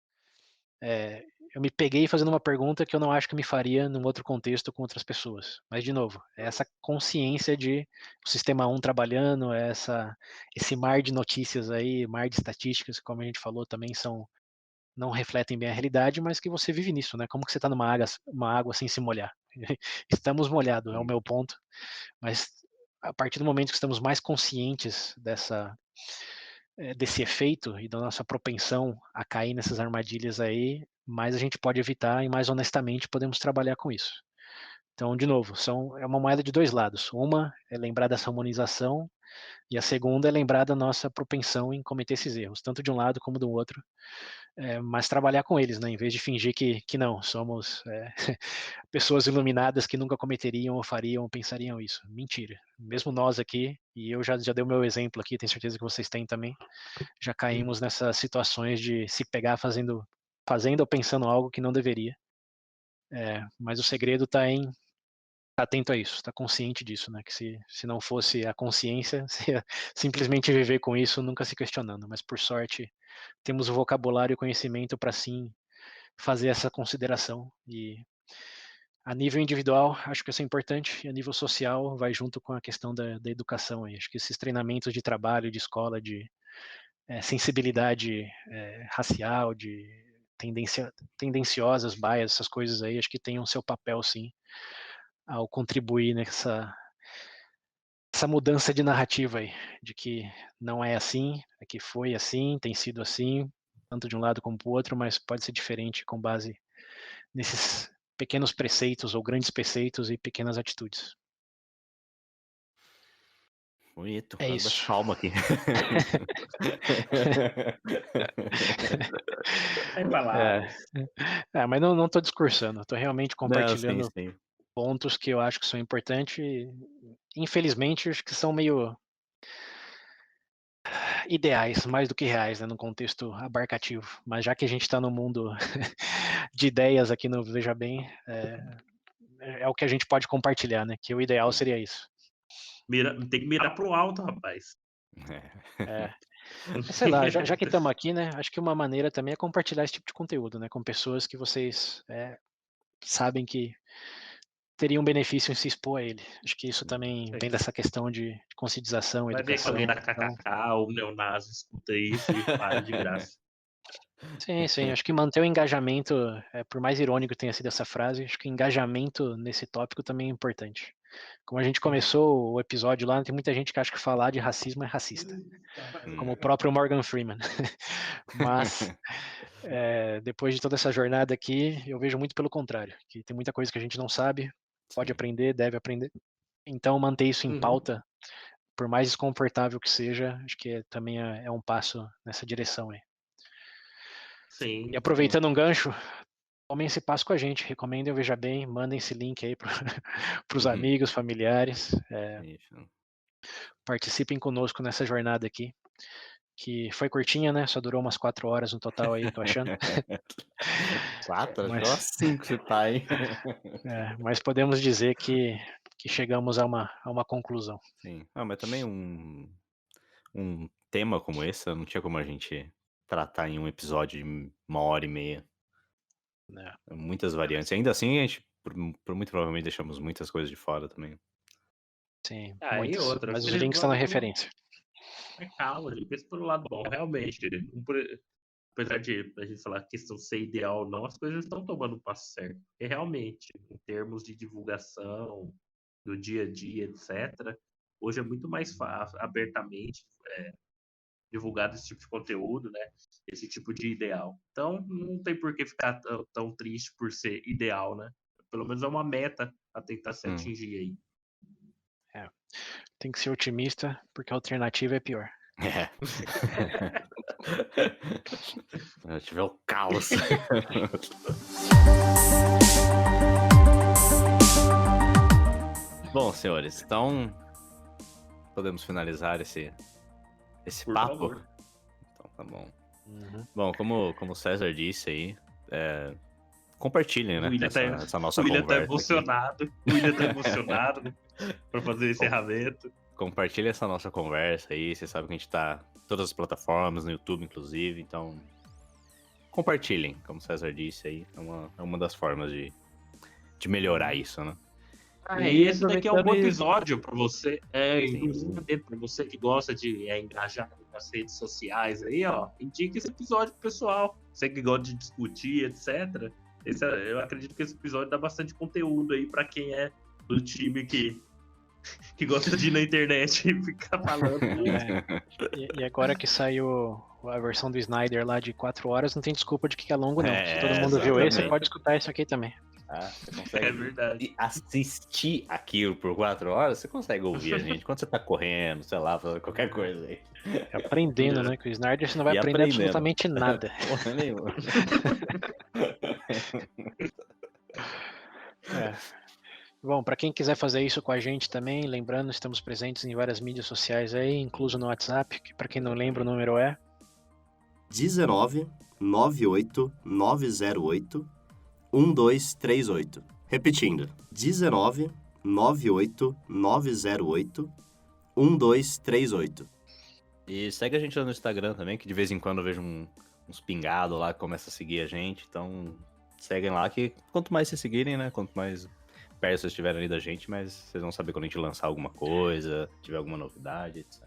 eu me peguei fazendo uma pergunta que eu não acho que me faria num outro contexto com outras pessoas. Mas, de novo, é essa consciência de o sistema 1 trabalhando, esse mar de notícias aí, mar de estatísticas, como a gente falou, também não refletem bem a realidade, mas que você vive nisso, né? Como que você está numa água sem se molhar? Estamos molhados, é o meu ponto. Mas a partir do momento que estamos mais conscientes desse efeito e da nossa propensão a cair nessas armadilhas aí, mais a gente pode evitar e mais honestamente podemos trabalhar com isso. Então, de novo, é uma moeda de dois lados. Uma é lembrar dessa harmonização, e a segunda é lembrar da nossa propensão em cometer esses erros, tanto de um lado como do outro, mas trabalhar com eles, né? Em vez de fingir que não, somos pessoas iluminadas que nunca cometeriam ou fariam ou pensariam isso. Mentira. Mesmo nós aqui, e eu já dei o meu exemplo aqui, tenho certeza que vocês têm também, já caímos nessas situações de se pegar fazendo ou pensando algo que não deveria. Mas o segredo está em estar atento a isso, estar consciente disso, né? Que se não fosse a consciência, se ia simplesmente viver com isso, nunca se questionando. Mas por sorte, temos o vocabulário e o conhecimento para sim fazer essa consideração. E a nível individual, acho que isso é importante, e a nível social, vai junto com a questão da educação. Aí. Acho que esses treinamentos de trabalho, de escola, de sensibilidade racial, de tendenciosas, bias, essas coisas aí, acho que tem o seu papel, sim, ao contribuir nessa essa mudança de narrativa aí, de que não é assim, é que foi assim, tem sido assim, tanto de um lado como do outro, mas pode ser diferente com base nesses pequenos preceitos ou grandes preceitos e pequenas atitudes. Bonito, É quase bate isso. palma aqui. Sem palavras. Mas não estou discursando, estou realmente Não, sim, compartilhando sim. pontos que eu acho que são importantes. Infelizmente, acho que são meio ideais, mais do que reais, né, no contexto abarcativo. Mas já que a gente está no mundo de ideias aqui no Veja Bem, é o que a gente pode compartilhar, né? Que o ideal seria isso. Tem que mirar pro alto, rapaz. Sei lá, já que estamos aqui, né? Acho que uma maneira também é compartilhar esse tipo de conteúdo, né? Com pessoas que vocês sabem que teria um benefício em se expor a ele. Acho que isso também Sim. vem dessa questão de conscientização, Vai ver que educação. alguém da Então, KKK ou neonazi escuta isso e para de graça. sim, acho que manter o engajamento, por mais irônico que tenha sido essa frase, acho que engajamento nesse tópico também é importante. Como a gente começou o episódio lá, tem muita gente que acha que falar de racismo é racista, como o próprio Morgan Freeman. Mas, depois de toda essa jornada aqui, eu vejo muito pelo contrário, que tem muita coisa que a gente não sabe, pode Sim. aprender, deve aprender. Então, manter isso em Uhum. pauta, por mais desconfortável que seja, acho que também é um passo nessa direção aí. Sim. E aproveitando um gancho, tomem esse passo com a gente, recomendem o Veja Bem, mandem esse link aí para os Uhum. amigos, familiares, Isso. participem conosco nessa jornada aqui, que foi curtinha, né? Só durou umas 4 horas no total aí, tô achando. 4? Mas- Só 5 você tá, hein? Mas podemos dizer que chegamos a uma conclusão. Sim. Mas também um tema como esse, não tinha como a gente tratar em um episódio de 1h30. Né? Muitas variantes. Ainda assim, a gente, por muito provavelmente, deixamos muitas coisas de fora também. Sim, E muitas, outra, mas os vocês links estão na vão- referência. Calma, gente, pensa pelo lado bom. Realmente, apesar de a gente falar que questão de ser ideal ou não, as coisas estão tomando um passo certo. E realmente, em termos de divulgação, do dia a dia, etc., hoje é muito mais fácil, abertamente, divulgado esse tipo de conteúdo, né? Esse tipo de ideal. Então, não tem por que ficar tão triste por ser ideal, né? Pelo menos é uma meta a tentar se atingir aí. Tem que ser otimista, porque a alternativa é pior. Se tiver o caos. Bom, senhores, então podemos finalizar esse Por papo? favor. Então tá bom. Uhum. Bom, como o César disse aí, compartilhem, né? O William Essa nossa O William conversa tá aqui. emocionado. O William tá emocionado pra fazer o encerramento. Compartilhe essa nossa conversa aí. Você sabe que a gente tá em todas as plataformas, no YouTube, inclusive. Então, compartilhem, como o César disse aí. É uma das formas de melhorar isso, né? E esse daqui é um bom aproveitando episódio pra você. Sim. Inclusive, pra você que gosta de engajar nas redes sociais aí, ó. Indica esse episódio pro pessoal. Você que gosta de discutir, etc. Eu acredito que esse episódio dá bastante conteúdo aí pra quem é do time que gosta de ir na internet e ficar falando. E agora que saiu a versão do Snyder lá de 4 horas, não tem desculpa de que é longo, não. Se todo mundo viu esse, exatamente. pode escutar esse aqui também. Você consegue É verdade. assistir aquilo por 4 horas, você consegue ouvir a gente quando você tá correndo, sei lá, fazendo qualquer coisa aí. Aprendendo, né? Que o Snyder você não vai E aprender aprendendo. absolutamente nada. Porra nenhuma. Bom, para quem quiser fazer isso com a gente também, lembrando, estamos presentes em várias mídias sociais aí, incluso no WhatsApp, que para quem não lembra o número é 19 98 908 1238. Repetindo, 19 98 908 1238. E segue a gente lá no Instagram também, que de vez em quando eu vejo uns pingados lá que começam a seguir a gente. Então, seguem lá que quanto mais vocês seguirem, né? Quanto mais perto vocês estiverem ali da gente, mais vocês vão saber quando a gente lançar alguma coisa, tiver alguma novidade, etc.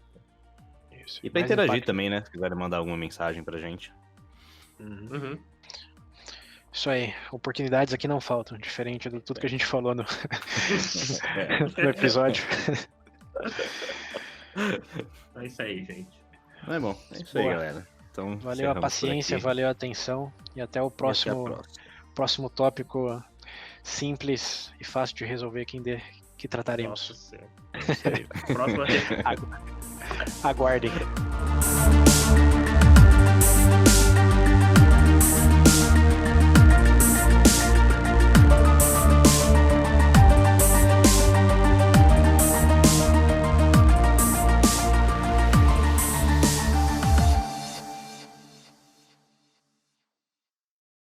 isso. E pra Mais interagir impacto. também, né? Se quiserem mandar alguma mensagem pra gente. Uhum. Isso aí, oportunidades aqui não faltam, diferente de tudo que a gente falou no episódio. É isso aí, gente. Não é bom? É isso aí, Boa. galera. Então, Valeu a encerramos por paciência, aqui. valeu a atenção e até o E até a próximo tópico simples e fácil de resolver que trataremos. Nossa Senhora. É isso aí. Próxima. Aguardem.